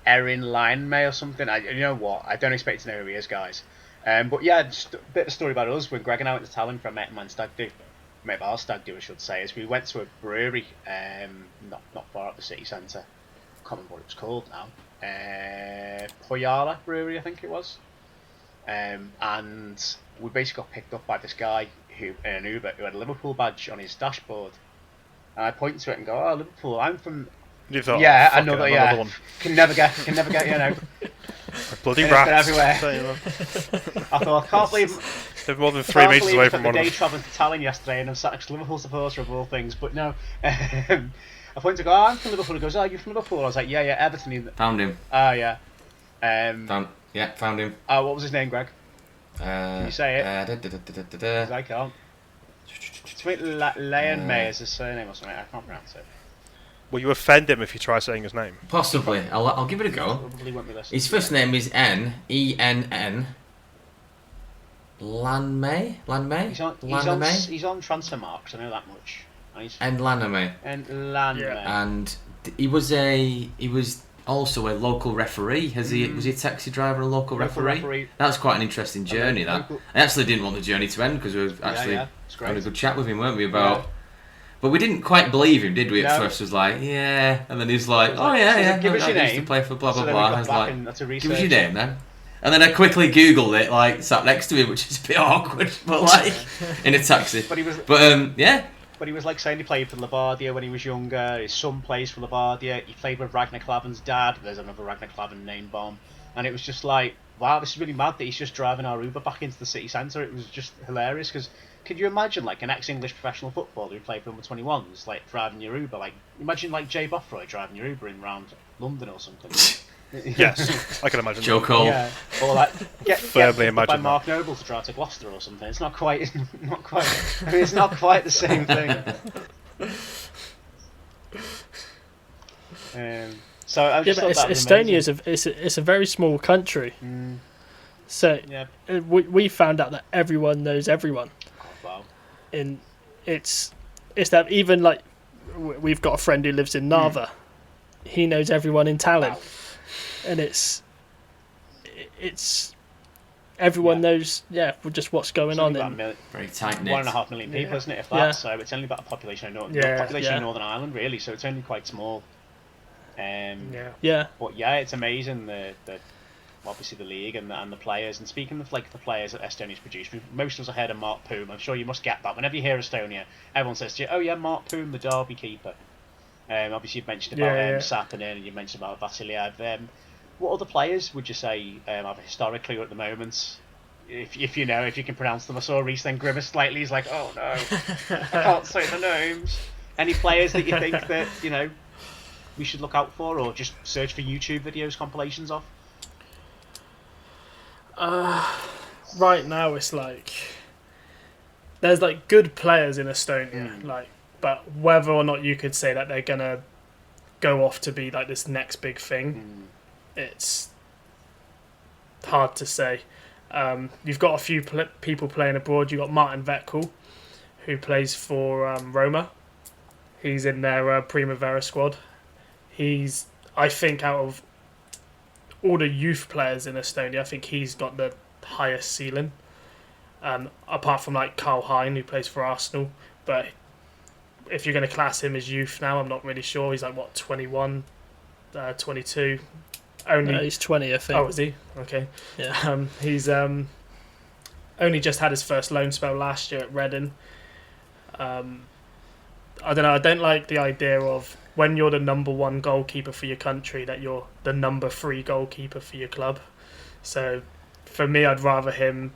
Erin Linemay or something. You know what? I don't expect to know who he is, guys. But yeah, just a bit of a story about us. When Greg and I went to Tallinn for a mate of mine's stag do, mate of our stag do, I should say, is we went to a brewery, not far up the city centre. I can't remember what it was called now. Pojala Brewery, I think it was. And we basically got picked up by this guy in an Uber who had a Liverpool badge on his dashboard. And I point to it and go, "Oh, Liverpool! I'm from." You thought, Yeah, oh, another. fuck it, Yeah, another one. can never get. You know. Bloody And it's been rats. everywhere. Tell you what. I thought, I can't believe. They're more than 3 metres away from the one of day them. travelling to Tallinn yesterday and I'm sat next to Liverpool supporter of all things, but no. I point to go, I'm from Liverpool. He goes, you're from Liverpool? I was like, yeah, Everton. Found him. Oh, yeah. Found him. What was his name, Greg? Can you say it? 'Cause I can't. Something Leon May is his surname or something. I can't pronounce it. Will you offend him if you try saying his name? Possibly. I'll give it a go. Probably won't be listening. His first name is Nenn. Lanmay? He's on transfer marks, I know that much. And Lanmay. And Lanmay. Yeah. And he was also a local referee. Was he a taxi driver and local referee? That was quite an interesting journey. I actually didn't want the journey to end because we were actually having a good chat with him, weren't we? About, but we didn't quite believe him, did we? At first, was like, yeah, and then he's like, give us your I used name. to play for blah blah So then blah. we I was got back like, and had to give us your research name then. And then I quickly googled it, like sat next to him, which is a bit awkward, but like in a taxi. But he was. Yeah. But he was like saying he played for Levadia when he was younger. His son plays for Levadia. He played with Ragnar Klavan's dad. There's another Ragnar Klavan name bomb. And it was just like, wow, this is really mad that he's just driving our Uber back into the city centre. It was just hilarious because could you imagine like an ex-English professional footballer who played for number 21s like driving your Uber? Like imagine like Jay Bothroyd driving your Uber in round London or something. Yes, I can imagine. Joe Cole. Yeah, or like get Firmly picked up by imagine Mark Noble to drive to Gloucester or something. It's not quite. Not quite. I mean, it's not quite the same thing. So I just thought that was Estonia amazing. it's a very small country. So Yeah. we found out that everyone knows everyone. Oh, wow. In it's that even like we've got a friend who lives in Narva. He knows everyone in Tallinn. Wow. And it's everyone knows just what's going on in Very tight knit. 1.5 million people, Yeah. isn't it? If that, Yeah. so it's only about a population of Yeah. Northern Ireland, really. So it's only quite small. Yeah. But yeah, it's amazing the obviously the league and the players. And speaking of like the players that Estonia's produced, most of us have heard of Mark Poom. I'm sure you must get that. Whenever you hear Estonia, everyone says to you, "Oh yeah, Mark Poom, the Derby keeper." Obviously you've mentioned about Sappinen and you mentioned about Vasiliev. What other players would you say have historically or at the moment? If you know, if you can pronounce them. I saw Reece then grimace slightly. He's like, "Oh no, I can't say the names." Any players that you think that we should look out for, or just search for YouTube videos compilations of? Right now it's like there's like good players in Estonia, like, but whether or not you could say that they're gonna go off to be like this next big thing, it's hard to say. You've got a few people playing abroad. You've got Martin Vetkel, who plays for Roma. He's in their Primavera squad. I think out of all the youth players in Estonia, I think he's got the highest ceiling. Apart from like Karl Hein, who plays for Arsenal. But if you're going to class him as youth now, I'm not really sure. He's like, 21, 22. He's 20, I think. Oh, is he? Okay. Yeah. He's only just had his first loan spell last year at Reading. I don't know. I don't like the idea of when you're the number 1 goalkeeper for your country that you're the number 3 goalkeeper for your club. So for me, I'd rather him.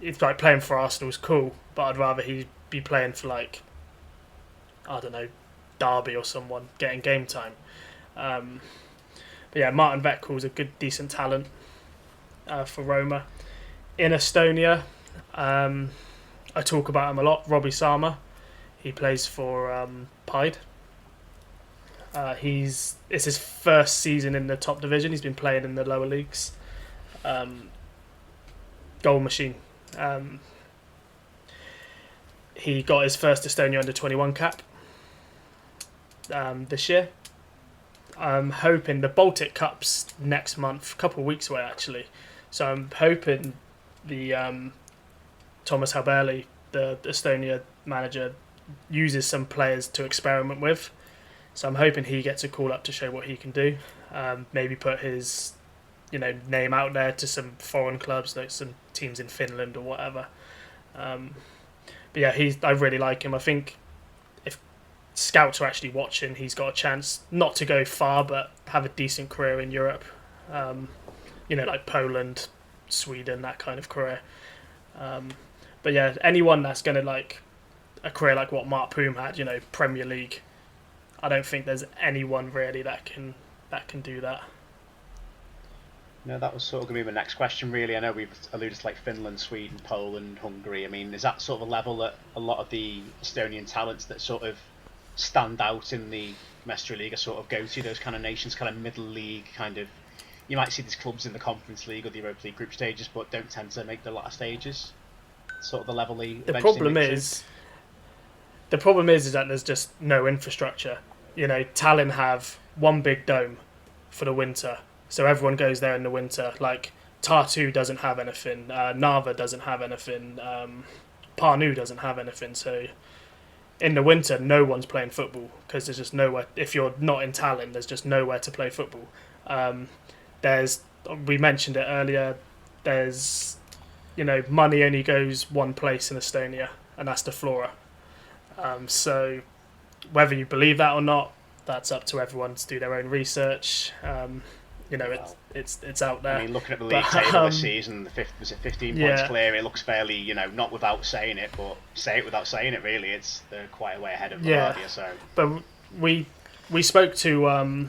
It's like playing for Arsenal is cool, but I'd rather he be playing for, like, I don't know, Derby or someone, getting game time. But yeah, Martin Vetkul's a good, decent talent for Roma. In Estonia, I talk about him a lot. Robbie Sama, he plays for Pied. It's his first season in the top division. He's been playing in the lower leagues. Goal machine. He got his first Estonia under-21 cap this year. I'm hoping the Baltic Cup's next month, a couple of weeks away actually. So I'm hoping the Thomas Haberli, the Estonia manager, uses some players to experiment with. So I'm hoping he gets a call up to show what he can do. Maybe put his name out there to some foreign clubs, like some teams in Finland or whatever. But yeah, I really like him. I think if scouts are actually watching, he's got a chance not to go far, but have a decent career in Europe. Like Poland, Sweden, that kind of career. But yeah, anyone that's going to like a career like what Mark Poom had, Premier League, I don't think there's anyone really that can do that. No, that was sort of going to be my next question, really. I know we've alluded to like Finland, Sweden, Poland, Hungary. I mean, is that sort of a level that a lot of the Estonian talents that sort of stand out in the Mestre League sort of go to, those kind of nations, kind of middle league, kind of... You might see these clubs in the Conference League or the Europa League group stages, but don't tend to make the latter stages. Sort of the level they The problem is that there's just no infrastructure. Tallinn have one big dome for the winter, so everyone goes there in the winter. Like Tartu doesn't have anything, Narva doesn't have anything, Pärnu doesn't have anything. So in the winter, no one's playing football because there's just nowhere. If you're not in Tallinn, there's just nowhere to play football. We mentioned it earlier. There's, money only goes one place in Estonia, and that's the Flora. So whether you believe that or not, that's up to everyone to do their own research. It's out there. I mean, looking at the league table this season, the 15 points clear. It looks fairly, not without saying it, but say it without saying it. Really, they're quite a way ahead of Valadia. So, but we spoke to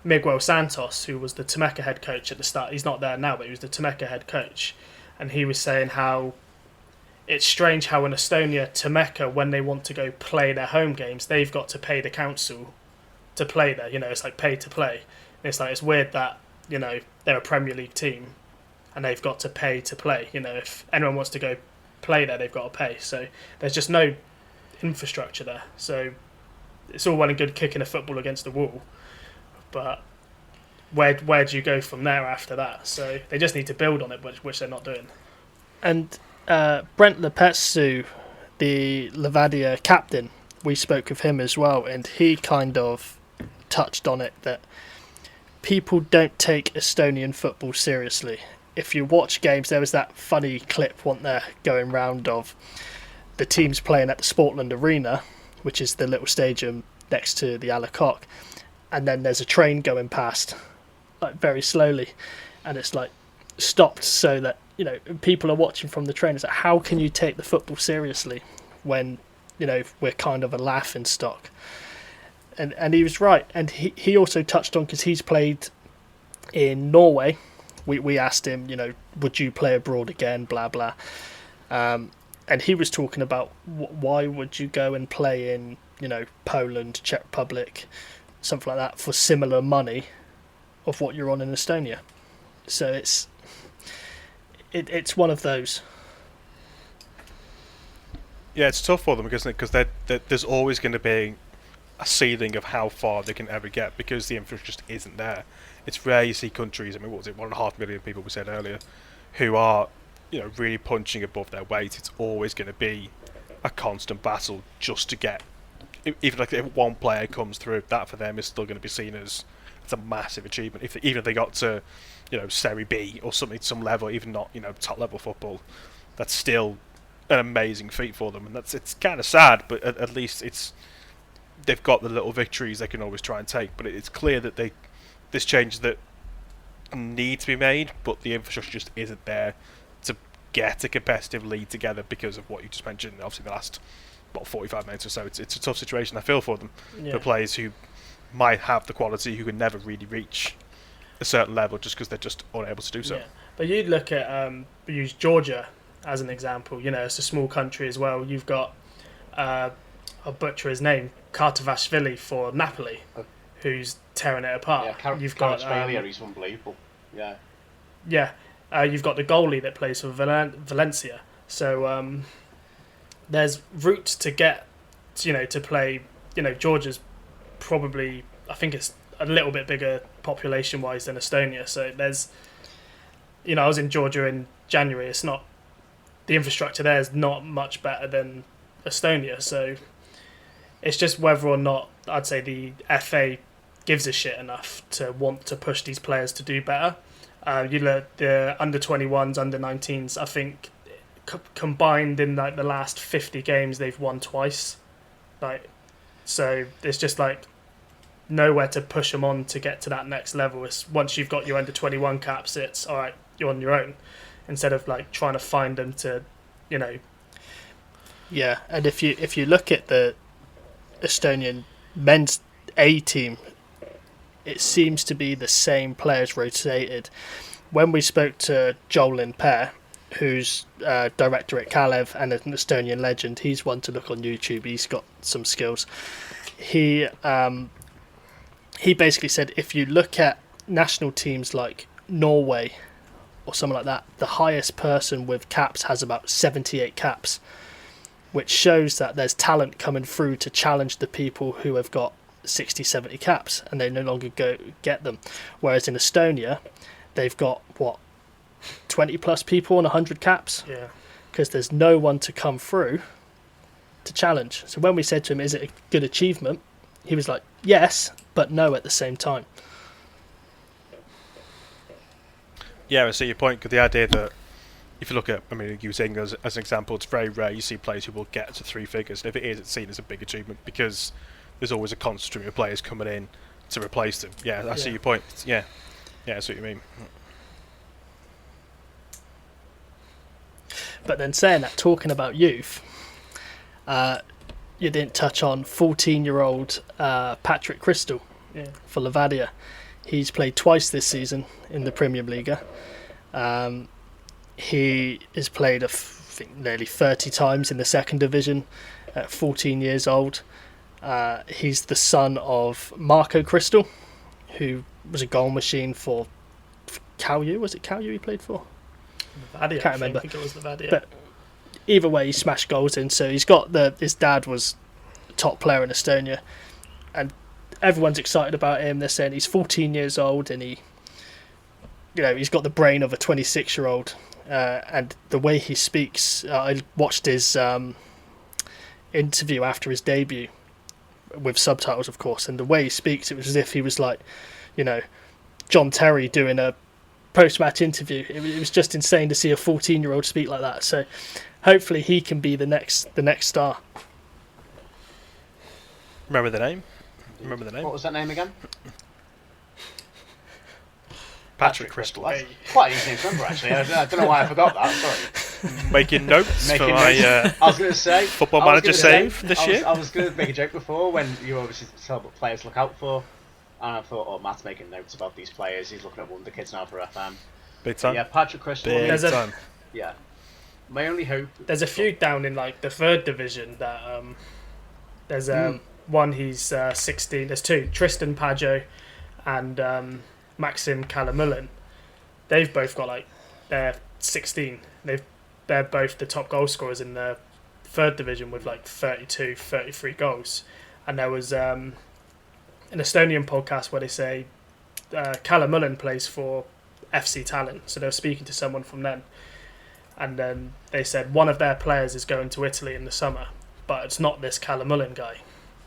Miguel Santos, who was the Temeka head coach at the start. He's not there now, but he was the Temeka head coach, and he was saying how it's strange how in Estonia, Temeka, when they want to go play their home games, they've got to pay the council to play there. It's like pay to play. It's weird that, they're a Premier League team and they've got to pay to play. If anyone wants to go play there, they've got to pay. So there's just no infrastructure there. So it's all well and good kicking a football against the wall, but where do you go from there after that? So they just need to build on it, which they're not doing. And Brent Lepetsu, the Levadia captain, we spoke of him as well, and he kind of touched on it that people don't take Estonian football seriously. If you watch games, there was that funny clip, wasn't there, going round of the teams playing at the Sportland Arena, which is the little stadium next to the Alacoque, and then there's a train going past, like very slowly, and it's like stopped so that people are watching from the train. It's like, how can you take the football seriously when we're kind of a laughing stock? And he was right. And he also touched on, because he's played in Norway. We asked him, would you play abroad again, blah, blah. And he was talking about why would you go and play in, Poland, Czech Republic, something like that, for similar money of what you're on in Estonia. So it's one of those. Yeah, it's tough for them, isn't it? Because there's always going to be a ceiling of how far they can ever get, because the infrastructure just isn't there. It's rare you see countries, 1.5 million people we said earlier, who are, really punching above their weight. It's always going to be a constant battle just to get, even like if one player comes through, that for them is still going to be seen as it's a massive achievement. Even if they got to, Serie B or something, some level, even not, top level football, that's still an amazing feat for them. And it's kind of sad, but at least they've got the little victories they can always try and take. But it's clear that this change that need to be made, but the infrastructure just isn't there to get a competitive league together because of what you just mentioned. Obviously, the last 45 minutes or so, it's a tough situation. I feel for them, for players who might have the quality who can never really reach a certain level just because they're just unable to do so. Yeah. But you'd look at use Georgia as an example. It's a small country as well. You've got I'll butcher his name, Kartavashvili for Napoli, who's tearing it apart. Yeah, you've got he's unbelievable. Yeah. Yeah. You've got the goalie that plays for Valencia. So there's routes to get, to play. Georgia's probably, I think it's a little bit bigger population-wise than Estonia. So there's, I was in Georgia in January. It's not, the infrastructure there is not much better than Estonia. So it's just whether or not, I'd say, the FA gives a shit enough to want to push these players to do better. You look the under-21s, under-19s, I think combined in the last 50 games they've won twice. So it's just nowhere to push them on to get to that next level. It's once you've got your under-21 caps, it's all right, you're on your own, instead of trying to find them to, Yeah, and if you look at the Estonian men's A team, it seems to be the same players rotated. When we spoke to Jolin Pear, who's director at Kalev and an Estonian legend, he's one to look on YouTube. He's got some skills. He basically said if you look at national teams like Norway or something like that, the highest person with caps has about 78 caps, which shows that there's talent coming through to challenge the people who have got 60, 70 caps, and they no longer go get them. Whereas in Estonia, they've got, 20 plus people on 100 caps? Yeah. Because there's no one to come through to challenge. So when we said to him, is it a good achievement? He was like, yes, but no at the same time. Yeah, I see your point, because the idea that if you look at, use England as an example, it's very rare you see players who will get to three figures. And if it is, it's seen as a big achievement because there's always a constant stream of players coming in to replace them. Yeah, I see your point. Yeah, I see what you mean. But then saying that, talking about youth, you didn't touch on 14-year-old Patrick Crystal for Levadia. He's played twice this season in the Premier League. He has played, I think, nearly 30 times in the second division at 14 years old. He's the son of Marco Crystal, who was a goal machine for Kalju. Was it Kalju he played for? Levadia, Can't remember. I think it was Levadia. But either way, he smashed goals in. So he's got his dad was a top player in Estonia, and everyone's excited about him. They're saying he's 14 years old and he's got the brain of a 26-year-old. And the way he speaks, I watched his interview after his debut with subtitles, of course, and the way he speaks, it was as if he was like, John Terry doing a post-match interview. It was just insane to see a 14-year-old speak like that. So hopefully he can be the next star. Remember the name? What was that name again? Patrick Crystal. That's quite easy to remember, actually. I don't know why I forgot that. Sorry. Making notes for my I was going to say football manager save this year. I was going to make a joke before when you obviously tell what players to look out for, and I thought, Matt's making notes about these players. He's looking at Wonder Kids now for FM. Big time. Yeah, Patrick Crystal. Big time. Yeah. My only hope. There's a few down in the third division that there's one. He's 16. There's two: Tristan Pajo and Maxim Kalamulin. They've both got they're 16. They're both the top goal scorers in the third division with 32, 33 goals. And there was an Estonian podcast where they say Kalamulin plays for FC Tallinn. So they were speaking to someone from them. And then they said one of their players is going to Italy in the summer, but it's not this Kalamulin guy.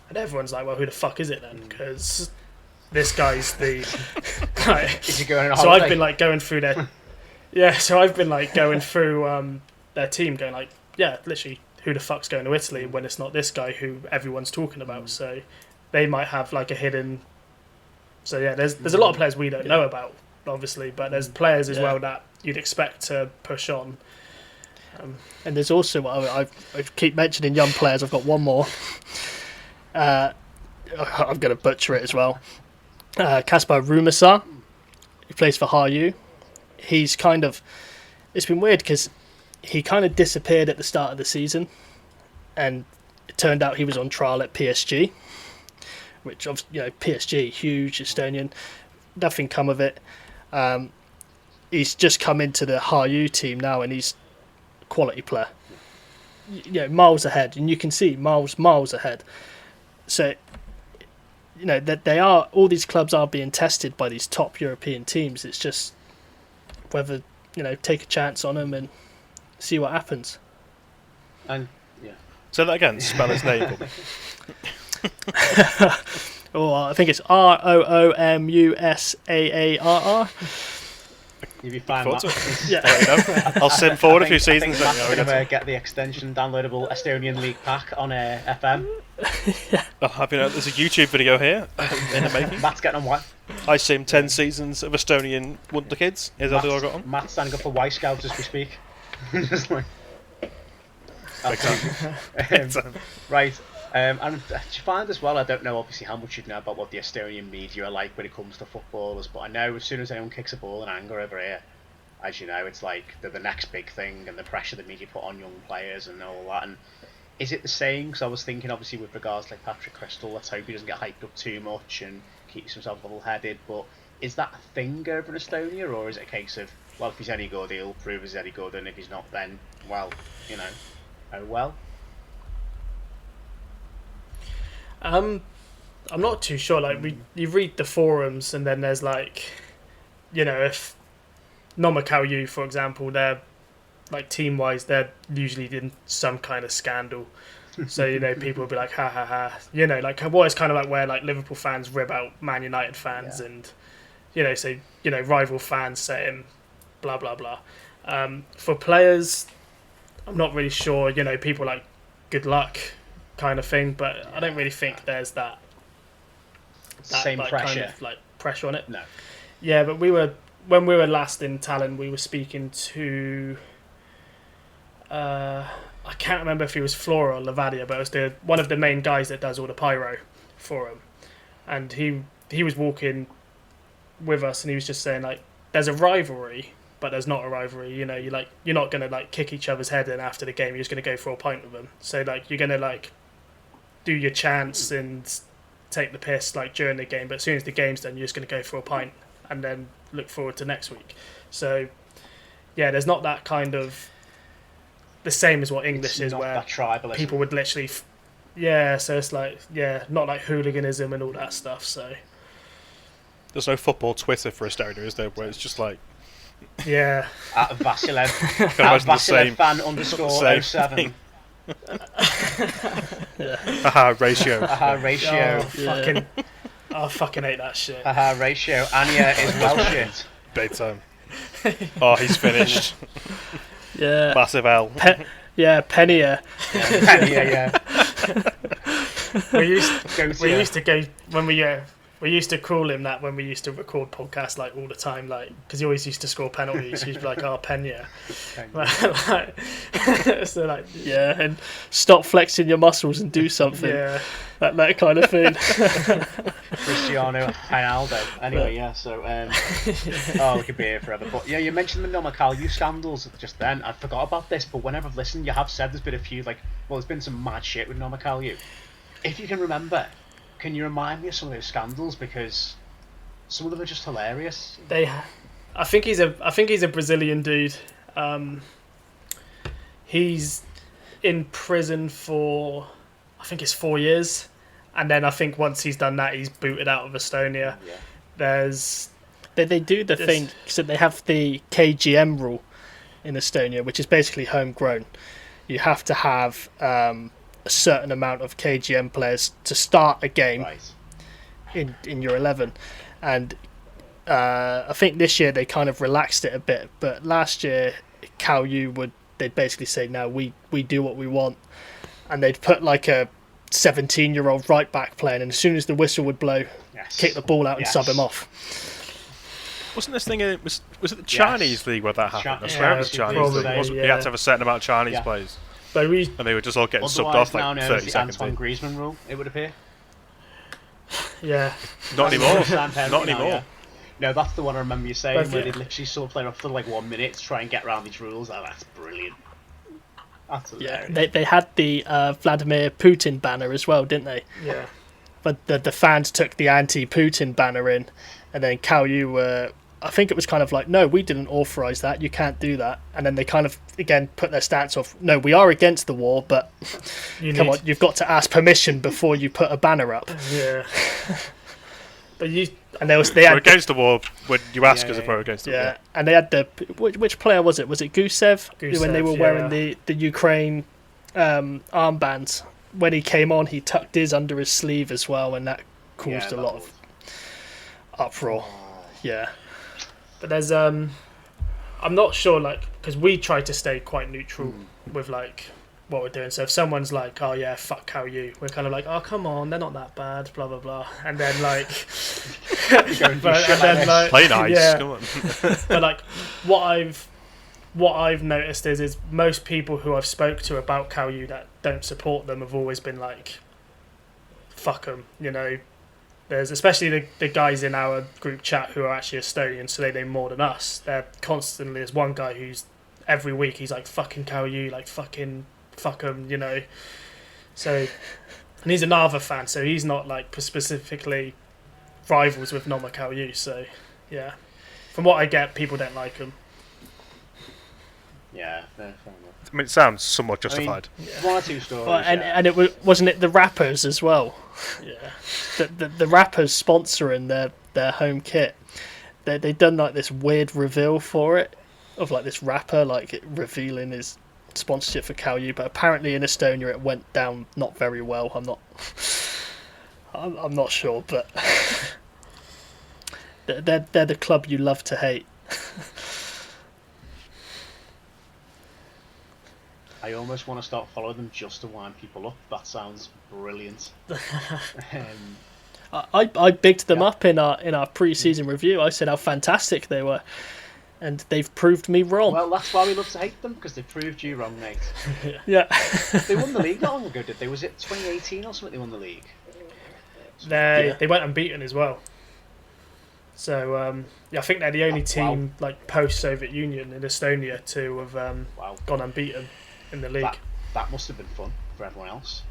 And everyone's like, well, who the fuck is it then? Because this guy's the. Like, Is he going on so holiday? I've been like going through their. So I've been like going through their team, going like, literally, who the fuck's going to Italy when it's not this guy who everyone's talking about? So they might have like a hidden. So there's a lot of players we don't know about, obviously, but there's players as well that you'd expect to push on. And there's also, I keep mentioning young players. I've got one more. I'm going to butcher it as well. Kaspar Rumasar, he plays for Harju. He's kind of, it's been weird because he kind of disappeared at the start of the season, and it turned out he was on trial at PSG, which, PSG, huge Estonian, nothing come of it. He's just come into the Harju team now, and he's a quality player. Miles ahead, and you can see miles ahead. So, that they are, all these clubs are being tested by these top European teams. It's just whether, take a chance on them and see what happens. And So that again, spell his name. I think it's Roomusaarr. you'll be fine, Matt. I'll send forward a few seasons. I think Matt's going to get the extension downloadable Estonian League pack on FM. There's a YouTube video here in the making. Matt's getting on what? I sim 10 seasons of Estonian Wonder Kids. Is that all I got on? Matt's standing up for Y Scouts as we speak. Just like... Right. And do you find as well, I don't know obviously how much you know about what the Estonian media are like when it comes to footballers, but I know as soon as anyone kicks a ball in anger over here, as you know, it's like they're the next big thing, and the pressure the media put on young players and all that. And is it the same? Because I was thinking obviously with regards to like Patrick Crystal, let's hope he doesn't get hyped up too much and keeps himself level-headed, but is that a thing over in Estonia, or is it a case of, well, if he's any good, he'll prove he's any good, and if he's not, then, well, oh well? I'm not too sure. Like you read the forums, and then there's like, if Nomakau, for example, they're like team-wise, they're usually in some kind of scandal. So people will be like, ha ha ha. Like what is kind of like where like Liverpool fans rib out Man United fans, and rival fans saying blah blah blah. For players, I'm not really sure. People like good luck kind of thing, but I don't really think there's that same like, pressure, kind of, like pressure on it. No. Yeah, but when we were last in Tallinn, we were speaking to I can't remember if he was Flora or Lavadia, but it was one of the main guys that does all the pyro for him, and he was walking with us, and he was just saying like, there's a rivalry, but there's not a rivalry. You're not gonna like kick each other's head in after the game. You're just gonna go for a pint with them. So like you're gonna like do your chants and take the piss like during the game, but as soon as the game's done, you're just gonna go for a pint and then look forward to next week. So there's not that kind of the same as what English is, where people would literally so it's like not like hooliganism and all that stuff. So there's no football Twitter for Estonia, is there, where it's just like at Vasilev at Vasilev fan _07 Haha ratio. I fucking hate that shit. Haha ratio. Anya is well shit. Big time. Oh, he's finished. Massive L. Penia. We used to go when we used to call him that when we used to record podcasts like all the time, like because he always used to score penalties. He'd be like, "Oh, Pena," so like and stop flexing your muscles and do something. That kind of thing. Cristiano Ronaldo. Anyway, so we could be here forever. But you mentioned the Nomakau scandals just then. I forgot about this, but whenever I've listened, you have said there's been a few there's been some mad shit with Nomakau. If you can remember. Can you remind me of some of those scandals, because some of them are just hilarious? I think he's a Brazilian dude. He's in prison for I think it's 4 years, and then I think once he's done that, he's booted out of Estonia. There's they do the thing, so they have the KGM rule in Estonia, which is basically homegrown. You have to have a certain amount of KGM players to start a game, in your 11, and I think this year they kind of relaxed it a bit. But last year, they'd basically say, no, we do what we want, and they'd put like a 17-year-old right back playing, and as soon as the whistle would blow, kick the ball out and sub him off. Wasn't this thing? Was it the Chinese league where that happened? I swear it was Chinese league. Wasn't you had to have a certain amount of Chinese players, and they were just all getting subbed off like 30 seconds. Antoine Griezmann rule, it would appear. Yeah. Not anymore. Not anymore. Yeah. No, that's the one I remember you saying, where they literally saw playing off for like 1 minute to try and get around these rules. Oh, that's brilliant. That's hilarious. Yeah, they had the Vladimir Putin banner as well, didn't they? Yeah. But the fans took the anti-Putin banner in, and then Cal I think it was kind of like, no, we didn't authorise that, you can't do that. And then they kind of, again, put their stance off, no, we are against the war, but you've got to ask permission before you put a banner up. Yeah. But they had against the war when you ask us if we're against the war. Yeah, and they had which player was it? Was it Gusev when they were wearing the Ukraine armbands? When he came on, he tucked his under his sleeve as well, and that caused a lot of uproar. Yeah. But there's I'm not sure, like, because we try to stay quite neutral with like what we're doing. So if someone's like, oh yeah, fuck how you, we're kind of like, oh come on, they're not that bad, blah blah blah, and then like, play nice, come on. But like what I've noticed is most people who I've spoke to about Kalju that don't support them have always been like, fuck them, you know. There's especially the guys in our group chat who are actually Estonian, so they know more than us. They're constantly, there's one guy who's every week he's like, fucking Kalju, like fucking fuck them, you know. So, and he's a Narva fan, so he's not like specifically rivals with Noma Kalju. So, yeah, from what I get, people don't like him. Yeah, fair enough. I mean, it sounds somewhat justified. One or two stories. Well, and it wasn't it the rappers as well. Yeah, the rappers sponsoring their home kit. They done like this weird reveal for it, of like this rapper like revealing his sponsorship for Kalju, but apparently in Estonia it went down not very well. I'm not sure, but they're the club you love to hate. I almost want to start following them just to wind people up. That sounds brilliant. I bigged them up in our pre-season review. I said how fantastic they were, and they've proved me wrong. Well, that's why we love to hate them, because they proved you wrong, mate. Yeah. They won the league not long ago, did they? Was it 2018 or something they won the league? They went unbeaten as well. So I think they're the only team like post-Soviet Union in Estonia to have gone unbeaten in the league. That must have been fun for everyone else.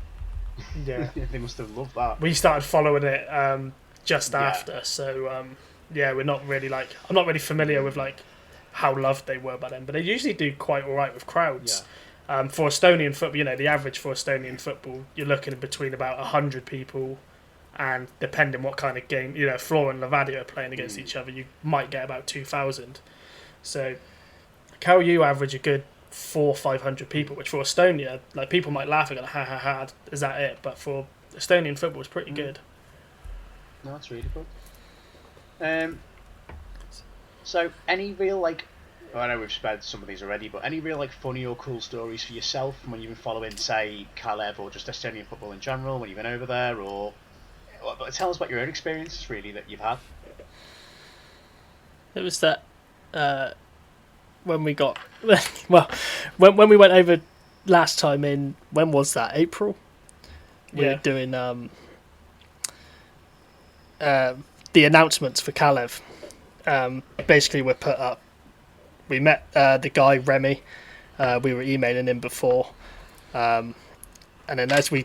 Yeah. They must have loved that. We started following it just after, so we're not really like, I'm not really familiar with like how loved they were by then, but they usually do quite alright with crowds. Yeah. For Estonian football, you know, the average for Estonian football, you're looking between about 100 people, and depending what kind of game, you know, Flora and Levadia are playing against each other, you might get about 2,000. So Kalju average a good 400-500 people, which for Estonia, like, people might laugh and go, ha ha ha, is that it? But for Estonian football, it's pretty good. No, that's really good. So any real, like, I know we've spared some of these already, but any real like funny or cool stories for yourself when you've been following, say, Kalev or just Estonian football in general when you've been over there, or tell us about your own experiences really that you've had. It was that when we got when we went over last time in, when was that, April? We were doing the announcements for Kalev. Basically we're put up. We met the guy Remy. We were emailing him before, and then as we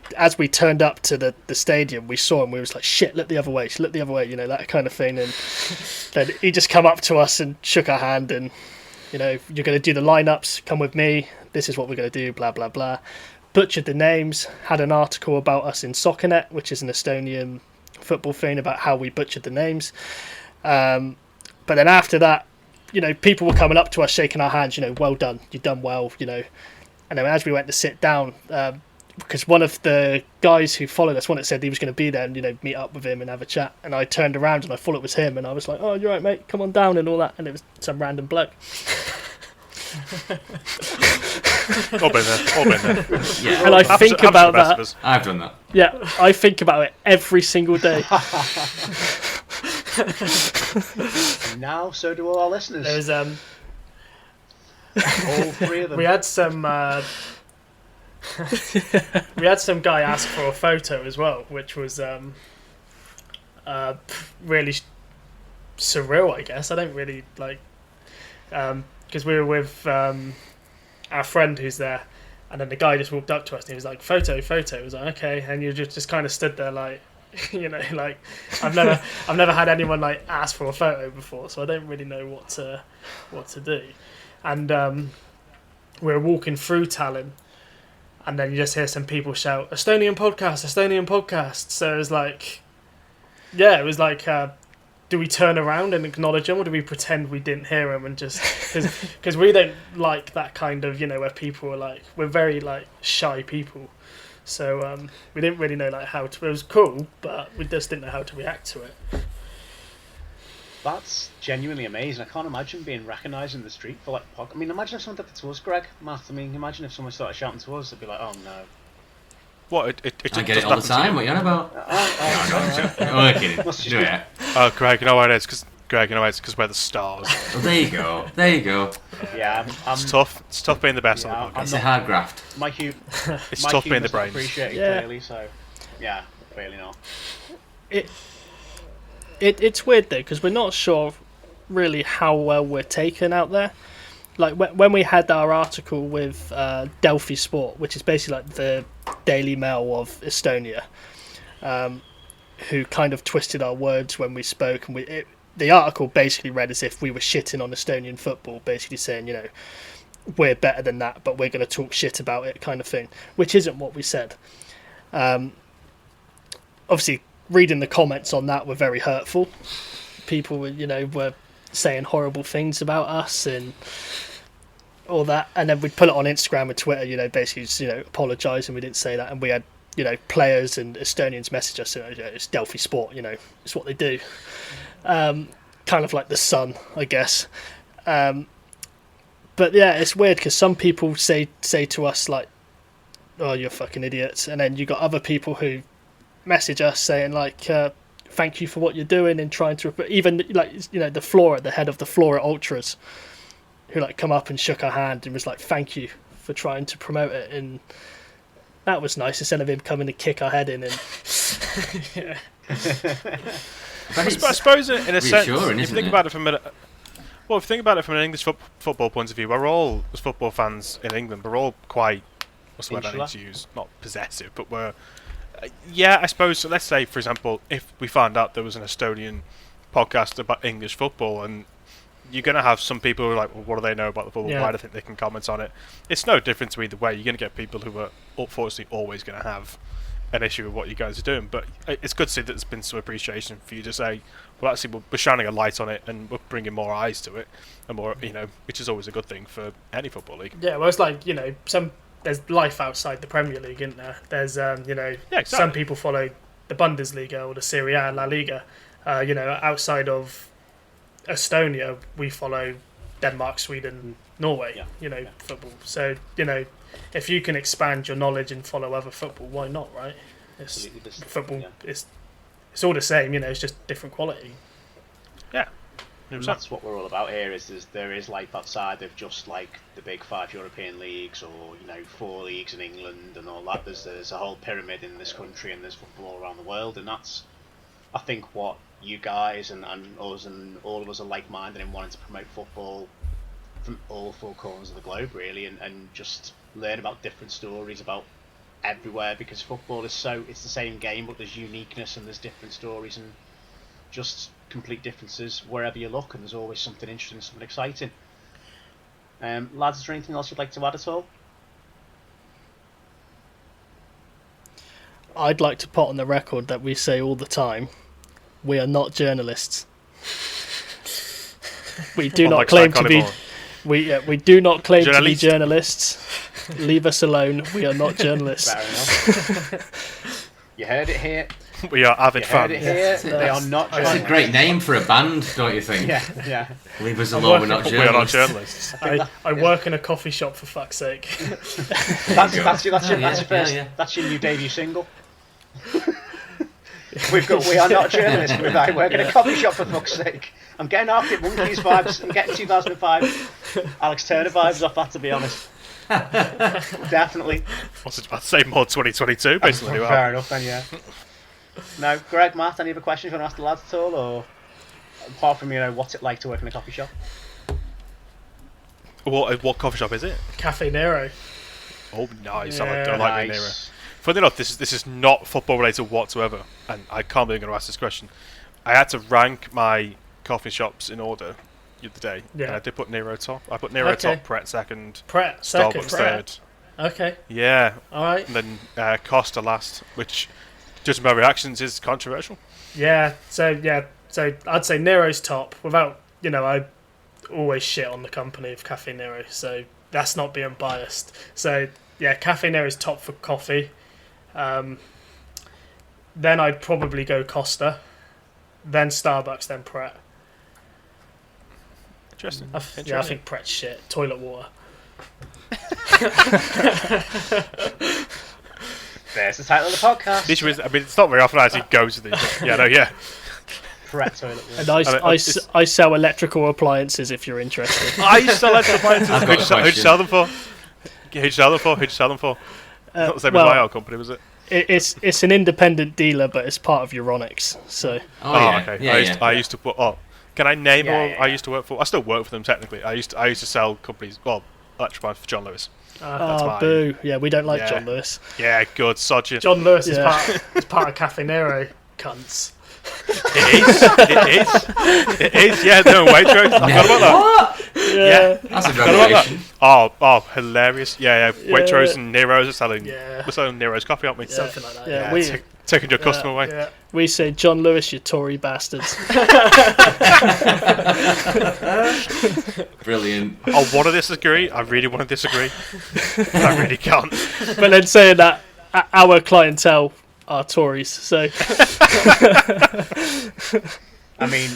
turned up to the stadium, we saw him. We was like, "Shit, look the other way! Look the other way!" You know, that kind of thing. And then he just come up to us and shook our hand, and you know, you're going to do the lineups. Come with me. This is what we're going to do. Blah blah blah. Butchered the names. Had an article about us in Soccernet, which is an Estonian football thing, about how we butchered the names. But then after that, you know, people were coming up to us, shaking our hands, you know, well done, you've done well, you know. And then as we went to sit down, because one of the guys who followed us, one that said he was going to be there and, you know, meet up with him and have a chat, and I turned around and I thought it was him, and I was like, oh, you're right, mate, come on down and all that, and it was some random bloke. All been there. Yeah. And I think about that. I've done that. Yeah, I think about it every single day. Now, so do all our listeners. There was all three of them. we had some guy ask for a photo as well, which was really surreal, I guess. I don't really like, because we were with our friend who's there, and then the guy just walked up to us and he was like, photo. I was like, okay, and you just kind of stood there like, you know, like I've never had anyone like ask for a photo before, so I don't really know what to do. And we were walking through Tallinn, and then you just hear some people shout, Estonian podcast. So it was like, yeah, it was like, do we turn around and acknowledge them, or do we pretend we didn't hear them and just because we don't like that kind of, you know, where people are like, we're very like shy people, so we didn't really know like how to. It was cool, but we just didn't know how to react to it. That's genuinely amazing. I can't imagine being recognised in the street for like. I mean, imagine if someone did that to us, Greg, Matt. I mean, imagine if someone started shouting to us, they'd be like, "Oh no." What? I get it all the time. What are you on about? I'm kidding. Do it. Oh, Greg, you know what it is? Because we're the stars. Well, there you go. Yeah, it's tough. It's tough being the best on the podcast. It's a hard graft. It's tough being the brains. Appreciated clearly, so yeah, really not. It's weird though, because we're not sure really how well we're taken out there. Like when we had our article with Delphi Sport, which is basically like the Daily Mail of Estonia, who kind of twisted our words when we spoke, and the article basically read as if we were shitting on Estonian football, basically saying, you know, we're better than that, but we're going to talk shit about it, kind of thing, which isn't what we said. Obviously, reading the comments on that were very hurtful. People were saying horrible things about us and all that, and then we'd put it on Instagram and Twitter, you know, basically just, you know, apologise, and we didn't say that, and we had, you know, players and Estonians message us, you know, it's Delphi Sport, you know, it's what they do. Kind of like the Sun, I guess. But yeah, it's weird because some people say to us like, oh, you're fucking idiots, and then you got other people who message us saying like, thank you for what you're doing and trying to, even like, you know, the head of the Flora Ultras, who like come up and shook our hand and was like, thank you for trying to promote it, and that was nice instead of him coming to kick our head in. And yeah. I suppose in a sense, if you think about it from an English football point of view, we're all, as football fans in England, we're all quite, what's the word I need to use, not possessive, but we're, yeah, I suppose, so let's say, for example, if we found out there was an Estonian podcast about English football, and you're going to have some people who are like, well, what do they know about the football? Why do they think they can comment on it? It's no different to either way. You're going to get people who are unfortunately always going to have an issue with what you guys are doing, but it's good to see that there's been some appreciation for you to say, well, actually, we're shining a light on it and we're bringing more eyes to it, and more, you know, which is always a good thing for any football league. Yeah, well, it's like, you know, there's life outside the Premier League, isn't there? There's, you know, exactly. Some people follow the Bundesliga or the Serie A, La Liga. You know, outside of Estonia, we follow Denmark, Sweden, Norway, football. So, you know, if you can expand your knowledge and follow other football, why not, right? Football, it's all the same, you know, it's just different quality. Yeah. And that's what we're all about here, is there is life outside of just like the big 5 European leagues, or, you know, 4 leagues in England and all that. There's a whole pyramid in this country, and there's football all around the world, and that's, I think, what you guys and us and all of us are like-minded in wanting to promote football from all 4 corners of the globe, really, and just learn about different stories about everywhere, because football is it's the same game, but there's uniqueness and there's different stories and just complete differences wherever you look, and there's always something interesting, something exciting. Lads, is there anything else you'd like to add at all? I'd like to put on the record that we say all the time, we are not journalists. We do not claim to be. We do not claim to be journalists. Leave us alone. We are not journalists. Fair enough. You heard it here. We are avid You heard fans. it here. They are not That's journalists. a great name for a band, don't you think? Yeah. Leave us alone, we're not We are not journalists. journalists. I work in a coffee shop, for fuck's sake. That's your Yeah, first. yeah. That's your new debut single. We are not journalists. I work in a coffee shop, for fuck's sake. I'm getting Arctic Monkeys vibes. I'm getting 2005 Alex Turner vibes off that, to be honest. Definitely. I'd say more 2022, basically. Fair enough, then, yeah. No, Greg, Matt, any other questions you want to ask the lads at all, or apart from what's it like to work in a coffee shop? What coffee shop is it? Cafe Nero. Oh, nice. Yeah. I like Nero. Funny enough, this is not football related whatsoever, and I can't believe I'm going to ask this question. I had to rank my coffee shops in order the other day, and I did put Nero top. I put Nero top, Pret second, Pret second, Starbucks third. Okay. Yeah. All right. And then Costa last, which, judging by reactions, is controversial. Yeah. So I'd say Nero's top. Without I always shit on the company of Cafe Nero, so that's not being biased. So yeah, Cafe Nero's top for coffee. Then I'd probably go Costa, then Starbucks, then Pret. Interesting. I think Pret's shit. Toilet water. There's the title of the podcast. The issue is, it's not very often I actually go to these. But Pret toilet water. And I sell electrical appliances if you're interested. I used to sell electrical appliances. I've got a Who'd you sell them for? Who'd you sell them for? Not the same as my old company, was it? It's an independent dealer, but it's part of Euronics. So. Okay. Yeah, I used to put. Oh, can I name all yeah. I used to work for? I still work for them technically. I used to sell companies. Well, electrical appliances for John Lewis. Boo! Yeah, we don't like John Lewis. Yeah, good. Sod you. John Lewis is part of Cafe Nero. Cunts. It is. Yeah, no, Waitrose. I forgot about that. What? Yeah. That's a revelation. Oh, hilarious. Yeah. Waitrose and Nero's are selling. Yeah. We're selling Nero's coffee, aren't we? Something like that. Yeah, Taking your customer away. Yeah. we say John Lewis, you Tory bastards. Brilliant. I want to disagree. I really want to disagree. I really can't. But then saying that our clientele are Tories, so. I mean,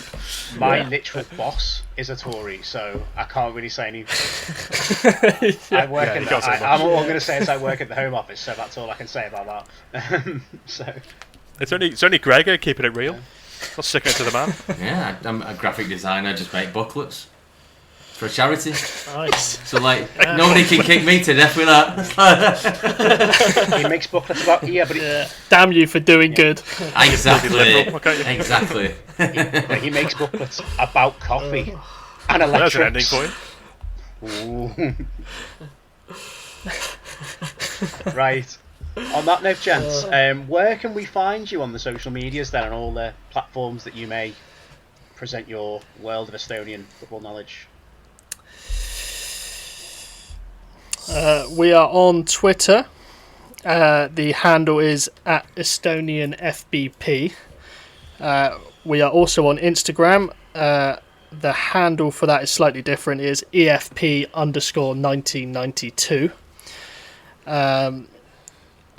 my literal boss is a Tory, so I can't really say anything. I work in I'm all I'm going to say is I work at the Home Office, so that's all I can say about that. So it's only Gregor keeping it real. Not sticking it to the man. Yeah, I'm a graphic designer. I just make booklets for a charity. Nice. So nobody can kick me to death with that. he makes booklets about but damn you for doing good. Exactly. He makes booklets about coffee and electrics. There's an ending for you. Right. On that note, gents, where can we find you on the social medias then, and all the platforms that you may present your world of Estonian football knowledge? We are on Twitter. The handle is at Estonian FBP. We are also on Instagram. The handle for that is slightly different. It is EFP_1992.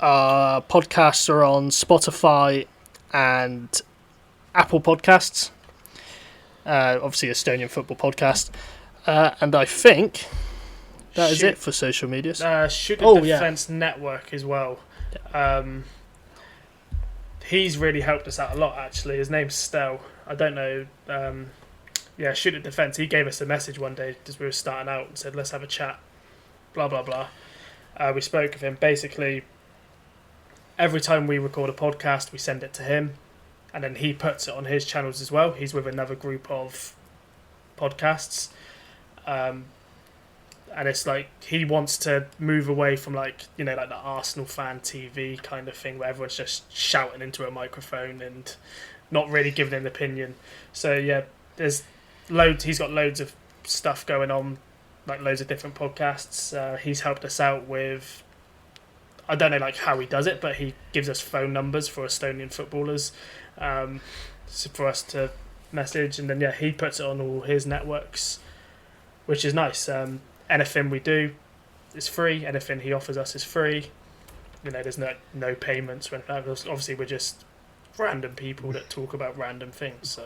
Our podcasts are on Spotify and Apple Podcasts. Obviously, Estonian Football Podcast. And I think that is it for social media. Shooting Defence Network as well. He's really helped us out a lot, actually. His name's Stel. I don't know. Shoot at Defence. He gave us a message one day as we were starting out and said, let's have a chat. Blah, blah, blah. We spoke of him. Basically, every time we record a podcast, we send it to him. And then he puts it on his channels as well. He's with another group of podcasts. And it's like he wants to move away from like the Arsenal fan TV kind of thing where everyone's just shouting into a microphone and not really giving an opinion. So yeah, there's loads. He's got loads of stuff going on, like loads of different podcasts. He's helped us out with, I don't know how he does it, but he gives us phone numbers for Estonian footballers for us to message, and then he puts it on all his networks, which is nice. Anything we do, it's free. Anything he offers us is free. There's no payments. Obviously, we're just random people that talk about random things. So,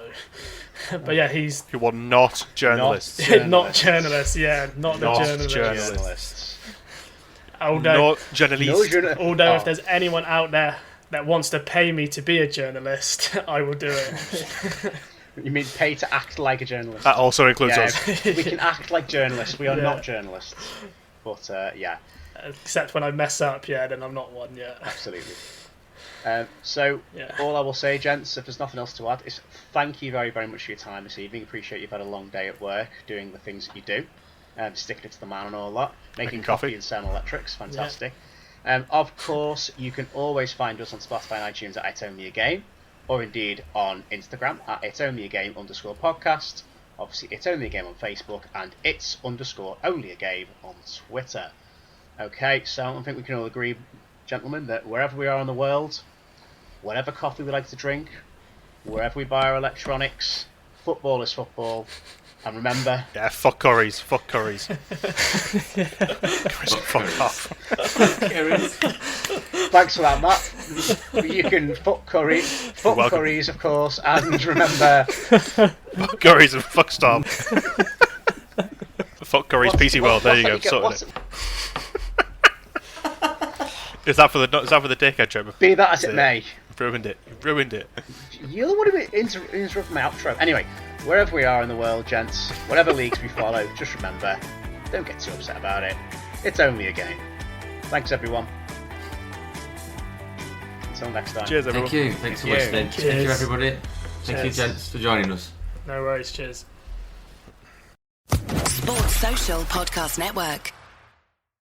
but yeah, he's who are not journalists. Not journalists. Yeah, not the journalists. Although if there's anyone out there that wants to pay me to be a journalist, I will do it. You mean pay to act like a journalist? That also includes us. We can act like journalists. We are not journalists. But except when I mess up, then I'm not one. Yeah, absolutely. All I will say, gents, if there's nothing else to add, is thank you very, very much for your time this evening. Appreciate you've had a long day at work doing the things that you do, sticking it to the man and all that, making coffee and selling electrics, fantastic. Of course, you can always find us on Spotify and iTunes at It's Only a Game, or indeed on Instagram at It's Only a Game _podcast. Obviously, It's Only a Game on Facebook, and It's _only a game on Twitter. Okay, so I think we can all agree, gentlemen, that wherever we are in the world, whatever coffee we like to drink, wherever we buy our electronics, football is football. And remember... Yeah, fuck curries. Fuck curries. Fuck off. Thanks for that, Matt. You can fuck curries, of course, and remember... Fuck curries and fuck Storm. Fuck curries, PC World, there you go, sorted it. Is that for the dickhead joke? Be that as it may. You've ruined it. You're the one who interrupted my outro. Anyway, wherever we are in the world, gents, whatever leagues we follow, just remember, don't get too upset about it. It's only a game. Thanks, everyone. Until next time. Cheers, everyone. Thank you. Thanks for listening. Cheers. Thank you, everybody. Thank you, Cheers. gents, for joining us. No worries. Cheers. Sports Social Podcast Network.